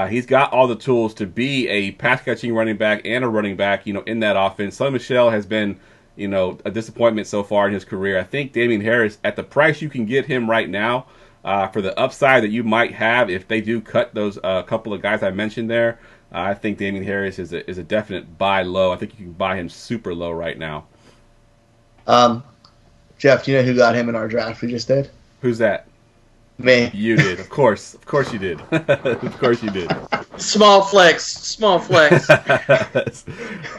He's got all the tools to be a pass-catching running back and a running back, in that offense. Sonny Michel has been, a disappointment so far in his career. I think Damian Harris, at the price you can get him right now, for the upside that you might have if they do cut those couple of guys I mentioned there, I think Damian Harris is a definite buy low. I think you can buy him super low right now. Jeff, do you know who got him in our draft we just did? Who's that? Me. You did, of course. Of course you did. Of course you did. Small flex.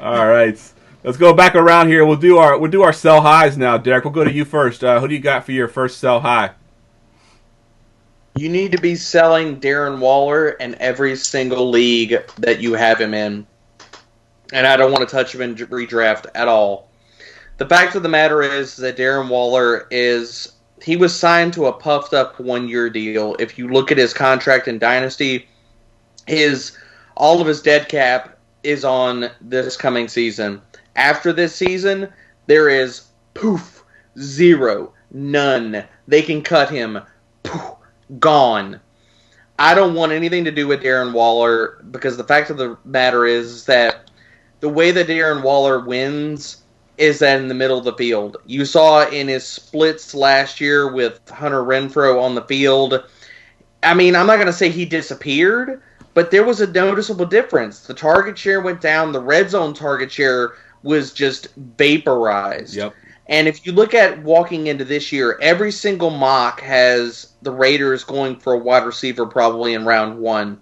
All right, let's go back around here. We'll do our sell highs now, Derek. We'll go to you first. Who do you got for your first sell high? You need to be selling Darren Waller in every single league that you have him in, and I don't want to touch him in redraft at all. The fact of the matter is that Darren Waller he was signed to a puffed up 1-year deal. If you look at his contract in Dynasty, all of his dead cap is on this coming season. After this season, there is poof, zero, none. They can cut him, poof, gone. I don't want anything to do with Darren Waller because the fact of the matter is that the way that Darren Waller wins is that in the middle of the field. You saw in his splits last year with Hunter Renfrow on the field. I mean, I'm not going to say he disappeared, but there was a noticeable difference. The target share went down. The red zone target share was just vaporized. Yep. And if you look at walking into this year, every single mock has the Raiders going for a wide receiver probably in round 1.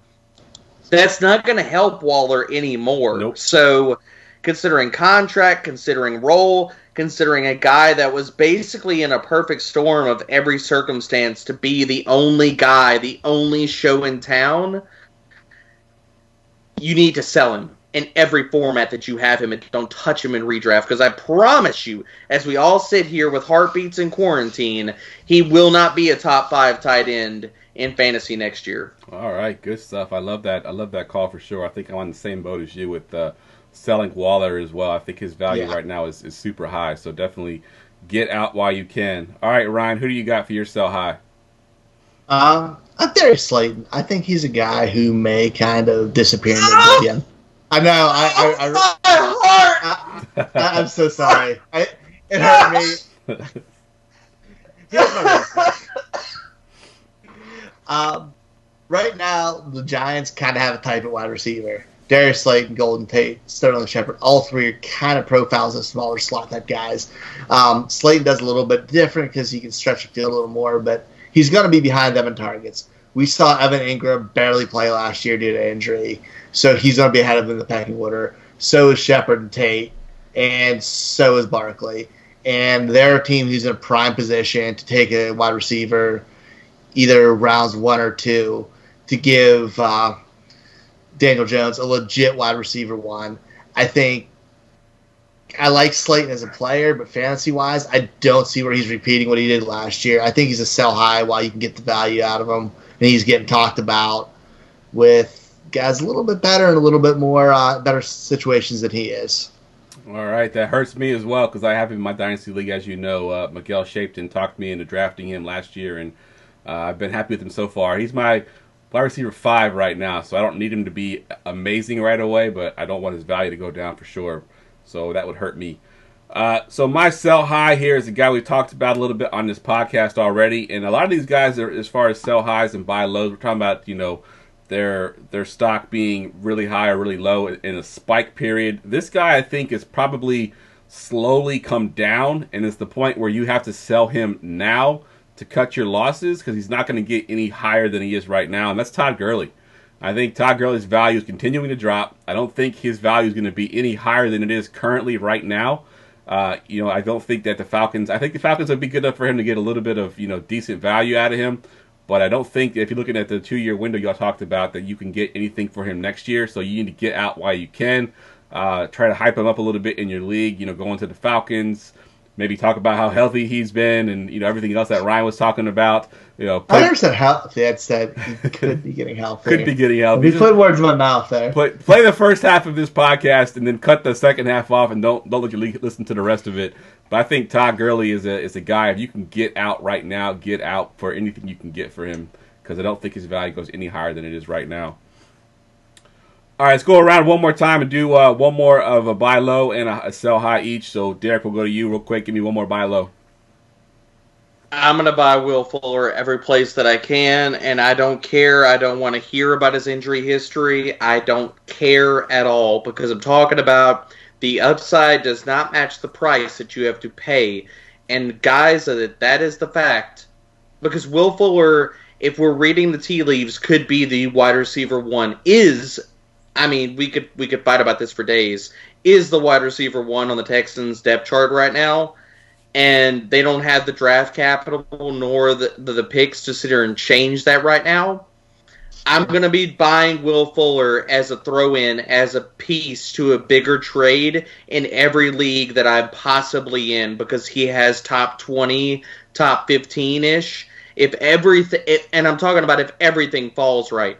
That's not going to help Waller anymore. Nope. So considering contract, considering role, considering a guy that was basically in a perfect storm of every circumstance to be the only guy, the only show in town, you need to sell him in every format that you have him and don't touch him in redraft because I promise you, as we all sit here with heartbeats in quarantine, he will not be a top 5 tight end in fantasy next year. All right, good stuff. I love that. I love that call for sure. I think I'm on the same boat as you with selling Waller as well. I think his value right now is super high, so definitely get out while you can. All right, Ryan, who do you got for your sell high? I'm Darius Slayton. I think he's a guy who may kind of disappear in the again. I know. I'm so sorry. It hurt me. Right now, the Giants kind of have a type of wide receiver. Darius Slayton, Golden Tate, Sterling Shepard, all three are kind of profiles of smaller slot type guys. Slayton does a little bit different because he can stretch the field a little more, but he's going to be behind them in targets. We saw Evan Ingram barely play last year due to injury, so he's going to be ahead of him in the pecking order. So is Shepard and Tate, and so is Barkley. And they're a team who's in a prime position to take a wide receiver either rounds 1 or 2 to give Daniel Jones a legit wide receiver 1. I think I like Slayton as a player, but fantasy-wise, I don't see where he's repeating what he did last year. I think he's a sell high while you can get the value out of him, and he's getting talked about with guys a little bit better and a little bit more better situations than he is. All right, that hurts me as well because I have him in my Dynasty League, as you know. Miguel Shapton talked me into drafting him last year, and I've been happy with him so far. He's my wide receiver 5 right now, so I don't need him to be amazing right away, but I don't want his value to go down for sure. So that would hurt me. So my sell high here is a guy we talked about a little bit on this podcast already, and a lot of these guys are, as far as sell highs and buy lows, we're talking about their stock being really high or really low in a spike period. This guy, I think, is probably slowly come down, and it's the point where you have to sell him now to cut your losses because he's not going to get any higher than he is right now, and that's Todd Gurley. I think Todd Gurley's value is continuing to drop. I don't think his value is going to be any higher than it is currently right now. I don't think that the Falcons would be good enough for him to get a little bit of, decent value out of him. But I don't think, if you're looking at the 2-year window y'all talked about, that you can get anything for him next year. So you need to get out while you can. Try to hype him up a little bit in your league, going to the Falcons. Maybe talk about how healthy he's been and, everything else that Ryan was talking about. I never said healthy. I said he could be getting healthy. Could be getting healthy. You put words in my mouth there. Play the first half of this podcast and then cut the second half off and don't let you listen to the rest of it. But I think Todd Gurley is a guy, if you can get out right now, get out for anything you can get for him, because I don't think his value goes any higher than it is right now. All right, let's go around one more time and do one more of a buy low and a sell high each. So, Derek, we'll go to you real quick. Give me one more buy low. I'm going to buy Will Fuller every place that I can, and I don't care. I don't want to hear about his injury history. I don't care at all, because I'm talking about the upside does not match the price that you have to pay. And, guys, that is the fact. Because Will Fuller, if we're reading the tea leaves, could be the wide receiver one. We could fight about this for days. Is the wide receiver one on the Texans depth chart right now, and they don't have the draft capital nor the picks to sit here and change that right now. I'm going to be buying Will Fuller as a throw-in, as a piece to a bigger trade in every league that I'm possibly in, because he has top 20, top 15-ish. And I'm talking about if everything falls right.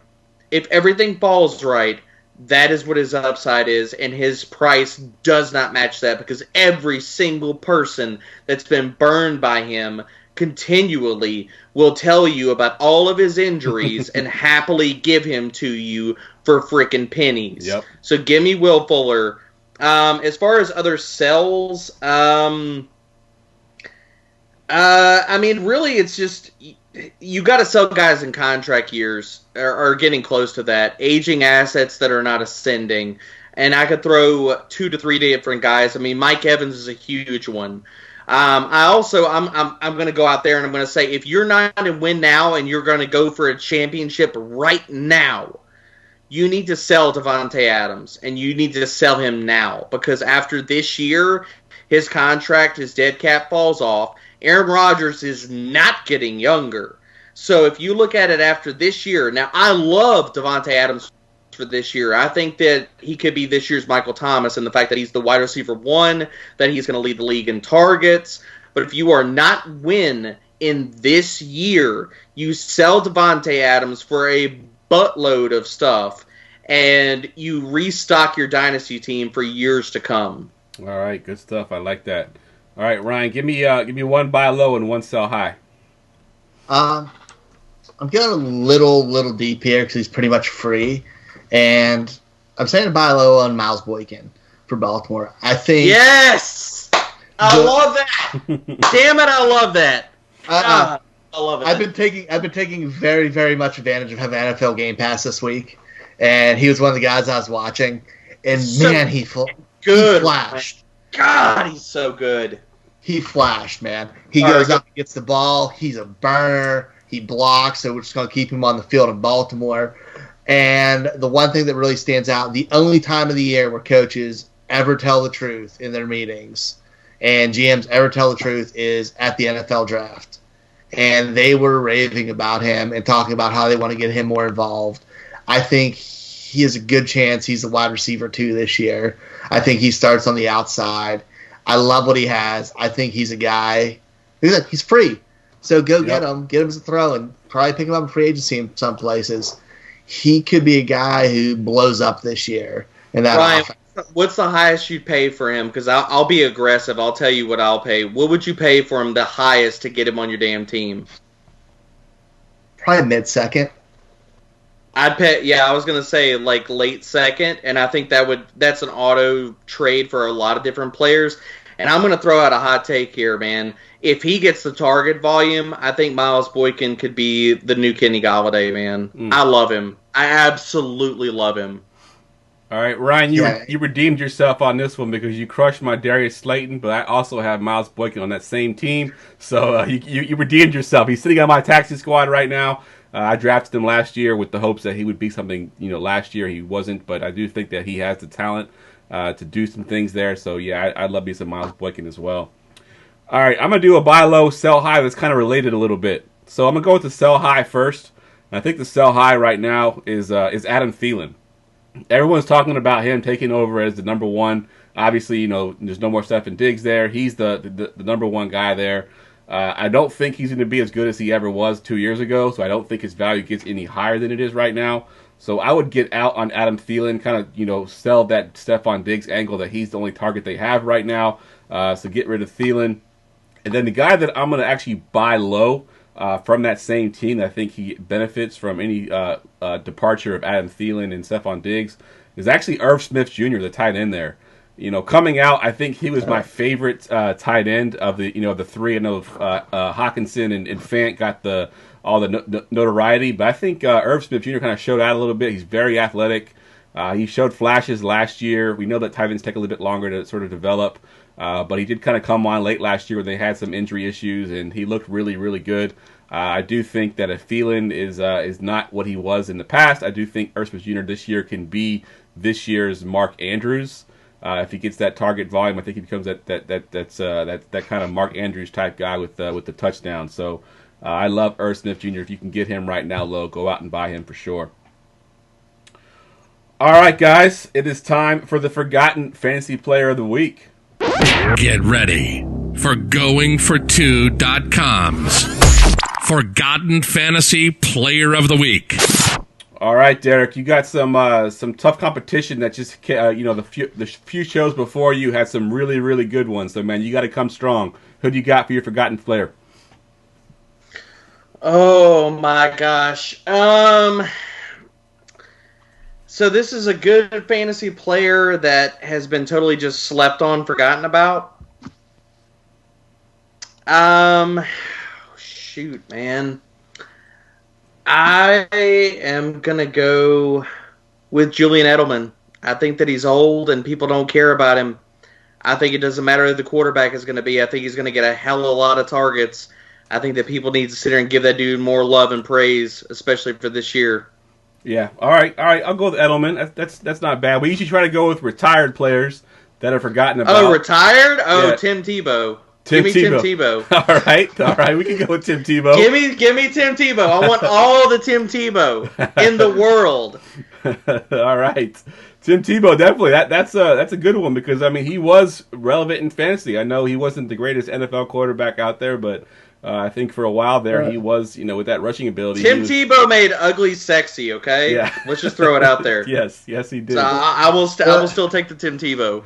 If everything falls right, that is what his upside is, and his price does not match that, because every single person that's been burned by him continually will tell you about all of his injuries and happily give him to you for freaking pennies. Yep. So give me Will Fuller. As far as other sells, really it's just you got to sell guys in contract years or getting close to that, aging assets that are not ascending. And I could throw 2 to 3 different guys. Mike Evans is a huge one. I'm going to go out there and I'm going to say, if you're not in win now and you're going to go for a championship right now, you need to sell Davante Adams, and you need to sell him now, because after this year, his contract, his dead cap falls off. Aaron Rodgers is not getting younger. So if you look at it after this year, now I love Davante Adams for this year. I think that he could be this year's Michael Thomas, and the fact that he's the wide receiver one, that he's going to lead the league in targets. But if you are not win in this year, you sell Davante Adams for a buttload of stuff, and you restock your dynasty team for years to come. All right, good stuff. I like that. All right, Ryan, give me one buy low and one sell high. I'm going a little deep here because he's pretty much free, and I'm saying to buy low on Miles Boykin for Baltimore. I think yes, I love that. Damn it, I love that. I love it. I've been taking very, very much advantage of having NFL Game Pass this week, and he was one of the guys I was watching, and man, he flashed. God, he's so good. He flashed, man. He goes up, gets the ball. He's a burner. He blocks, so we're just going to keep him on the field in Baltimore. And the one thing that really stands out, the only time of the year where coaches ever tell the truth in their meetings and GMs ever tell the truth is at the NFL draft. And they were raving about him and talking about how they want to get him more involved. I think he has a good chance he's the wide receiver 2 this year. I think he starts on the outside. I love what he has. I think he's a guy. He's free. So go get him as a throw, and probably pick him up in free agency in some places. He could be a guy who blows up this year. In that Ryan, offense. What's the highest you'd pay for him? Because I'll be aggressive. I'll tell you what I'll pay. What would you pay for him the highest to get him on your damn team? Probably mid-second. I'd pay. Yeah, I was gonna say like late second, and I think that's an auto trade for a lot of different players. And I'm gonna throw out a hot take here, man. If he gets the target volume, I think Miles Boykin could be the new Kenny Golladay, man. I love him. I absolutely love him. All right, Ryan, you redeemed yourself on this one because you crushed my Darius Slayton, but I also have Miles Boykin on that same team, so you redeemed yourself. He's sitting on my taxi squad right now. I drafted him last year with the hopes that he would be something. Last year he wasn't, but I do think that he has the talent to do some things there. So yeah, I love me some Miles Boykin as well. All right, I'm gonna do a buy low, sell high that's kind of related a little bit. So I'm gonna go with the sell high first. I think the sell high right now is Adam Thielen. Everyone's talking about him taking over as the number one. Obviously, there's no more Stefan Diggs there. He's the number one guy there. I don't think he's going to be as good as he ever was 2 years ago, so I don't think his value gets any higher than it is right now. So I would get out on Adam Thielen, kind of, sell that Stefan Diggs angle that he's the only target they have right now. So get rid of Thielen. And then the guy that I'm going to actually buy low from that same team, I think he benefits from any departure of Adam Thielen and Stephon Diggs, is actually Irv Smith Jr., the tight end there. Coming out, I think he was my favorite tight end of the three. I know Hawkinson and Fant got all the notoriety, but I think Irv Smith Jr. kind of showed out a little bit. He's very athletic. He showed flashes last year. We know that tight ends take a little bit longer to sort of develop. But he did kind of come on late last year when they had some injury issues, and he looked really, really good. I do think that if Thielen is not what he was in the past, I do think Irv Smith Jr. this year can be this year's Mark Andrews. If he gets that target volume, I think he becomes that kind of Mark Andrews type guy with the touchdown. So I love Irv Smith Jr. If you can get him right now low, go out and buy him for sure. All right, guys, it is time for the Forgotten Fantasy Player of the Week. Get ready for GoingFor2.com's Forgotten Fantasy Player of the Week. All right, Derek, you got some tough competition that just the few shows before you had some really, really good ones. So man, you got to come strong. Who do you got for your Forgotten Player? Oh my gosh. So this is a good fantasy player that has been totally just slept on, forgotten about. Shoot, man. I am going to go with Julian Edelman. I think that he's old and people don't care about him. I think it doesn't matter who the quarterback is going to be. I think he's going to get a hell of a lot of targets. I think that people need to sit there and give that dude more love and praise, especially for this year. Yeah. All right. I'll go with Edelman. That's not bad. We usually try to go with retired players that are forgotten about. Oh, retired? Oh, yeah. Tim Tebow. Give me Tim Tebow. All right. We can go with Tim Tebow. Give me Tim Tebow. I want all the Tim Tebow in the world. All right. Tim Tebow, definitely. That's a good one because, I mean, he was relevant in fantasy. I know he wasn't the greatest NFL quarterback out there, but I think for a while there he was, with that rushing ability. Tebow made ugly sexy, okay? Yeah. Let's just throw it out there. Yes, he did. So I will still take the Tim Tebow.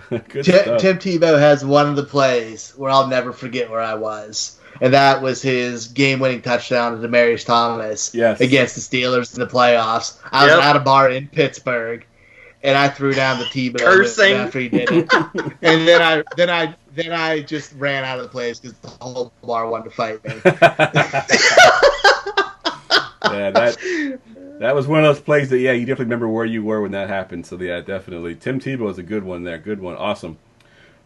Tim Tebow has one of the plays where I'll never forget where I was. And that was his game-winning touchdown to Demaryius Thomas against the Steelers in the playoffs. I was at a bar in Pittsburgh, and I threw down the Tebow cursing after he did it. And then I just ran out of the place because the whole bar wanted to fight me. Yeah, that was one of those plays that, you definitely remember where you were when that happened. So, yeah, definitely. Tim Tebow is a good one there. Good one. Awesome.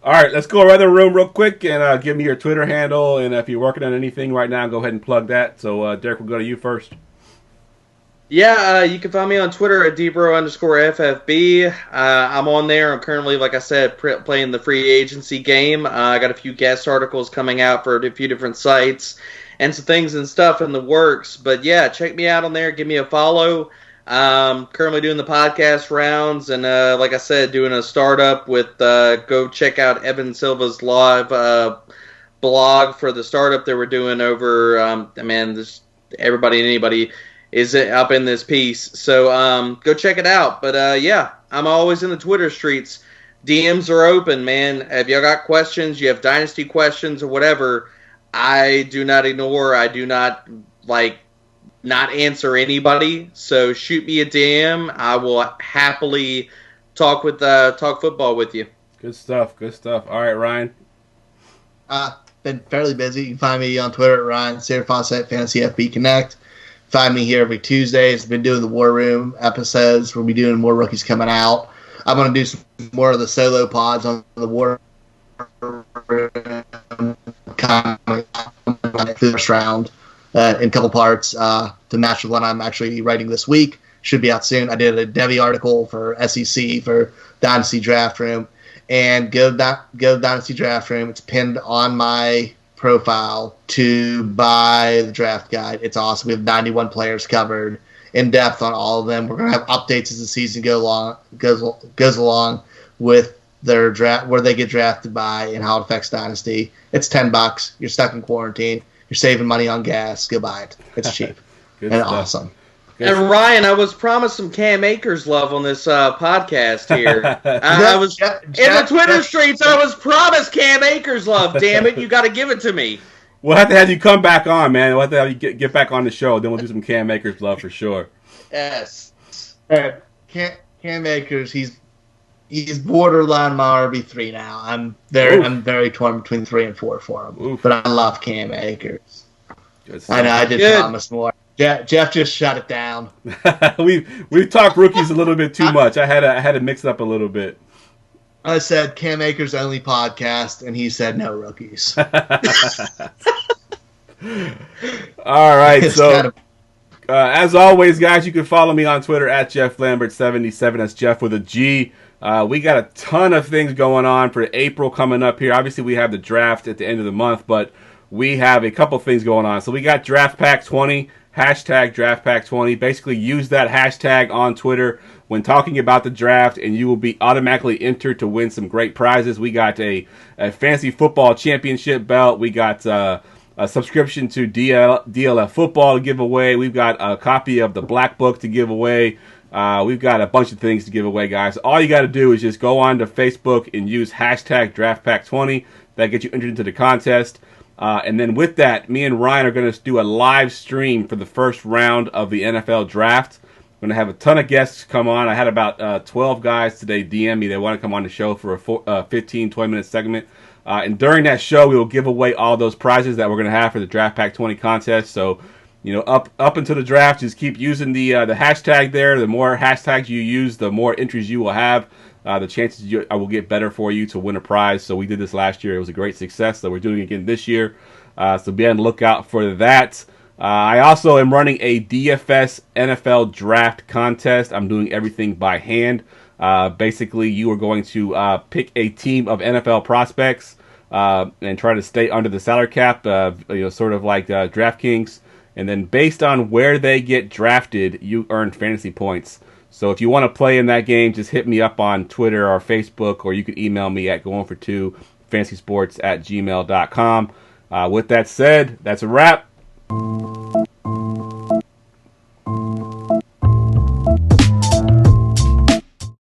All right, let's go around the room real quick and give me your Twitter handle. And if you're working on anything right now, go ahead and plug that. So, Derek, we'll go to you first. Yeah, you can find me on Twitter at DBro_FFB. I'm on there. I'm currently, like I said, playing the free agency game. I got a few guest articles coming out for a few different sites and some things and stuff in the works. But yeah, check me out on there. Give me a follow. Currently doing the podcast rounds and, like I said, doing a startup with, go check out Evan Silva's live blog for the startup that we're doing over, everybody and anybody is up in this piece. So go check it out. But yeah, I'm always in the Twitter streets. DMs are open, man. If y'all got questions, you have dynasty questions or whatever, I do not ignore. I do not not answer anybody. So shoot me a DM. I will happily talk football with you. Good stuff. All right, Ryan. Been fairly busy. You can find me on Twitter at Ryan Sarafawcett Fantasy FB Connect. find me here every Tuesday. I've been doing the War Room episodes. We'll be doing more rookies coming out. I'm going to do some more of the solo pods on the War Room first round in a couple parts to match with what I'm actually writing this week. Should be out soon. I did a Devi article for SEC for Dynasty Draft Room. And go Dynasty Draft Room. It's pinned on my profile to buy the draft guide. It's awesome. We have 91 players covered in depth on all of them. We're going to have updates as the season goes along with their draft, where they get drafted by, and how it affects Dynasty. It's $10. You're stuck in quarantine. You're saving money on gas. Go buy it. It's cheap and stuff. awesome. And Ryan, I was promised some Cam Akers love on this podcast here. I was in the Twitter streets. I was promised Cam Akers love. Damn it, you got to give it to me. We'll have to have you come back on, man. We'll have to have you get back on the show. Then we'll do some Cam Akers love for sure. Yes. Cam Akers, he's borderline my RB3 now. I'm very torn between 3 and 4 for him. Oof. But I love Cam Akers. Good I know I did Good. promise more. Jeff just shut it down. We've talked rookies a little bit too much. I had to mix it up a little bit. I said Cam Akers only podcast, and he said no rookies. All right, It's so kind of- as always, guys, you can follow me on Twitter at Jeff Lambert77. That's Jeff with a G. We got a ton of things going on for April coming up here. Obviously, we have the draft at the end of the month, but we have a couple things going on. So we got Draft Pack 20. Hashtag DraftPack20. Basically, use that hashtag on Twitter when talking about the draft, and you will be automatically entered to win some great prizes. We got a fantasy football championship belt. We got a subscription to DLF football to give away. We've got a copy of the Black Book to give away. We've got a bunch of things to give away, guys. All you got to do is just go on to Facebook and use hashtag DraftPack20. That gets you entered into the contest. And then with that, me and Ryan are going to do a live stream for the first round of the NFL draft. We're going to have a ton of guests come on. I had about 12 guys today DM me. They want to come on the show for a 15, 20-minute segment. And during that show, we will give away all those prizes that we're going to have for the Draft Pack 20 contest. So, up until the draft, just keep using the hashtag there. The more hashtags you use, the more entries you will have. The chances I will get better for you to win a prize. So we did this last year. It was a great success. So we're doing it again this year. So be on the lookout for that. I also am running a DFS NFL draft contest. I'm doing everything by hand. Basically, you are going to pick a team of NFL prospects and try to stay under the salary cap, sort of like DraftKings. And then based on where they get drafted, you earn fantasy points. So if you want to play in that game, just hit me up on Twitter or Facebook, or you can email me at goingfor2fantasysports@gmail.com. With that said, that's a wrap.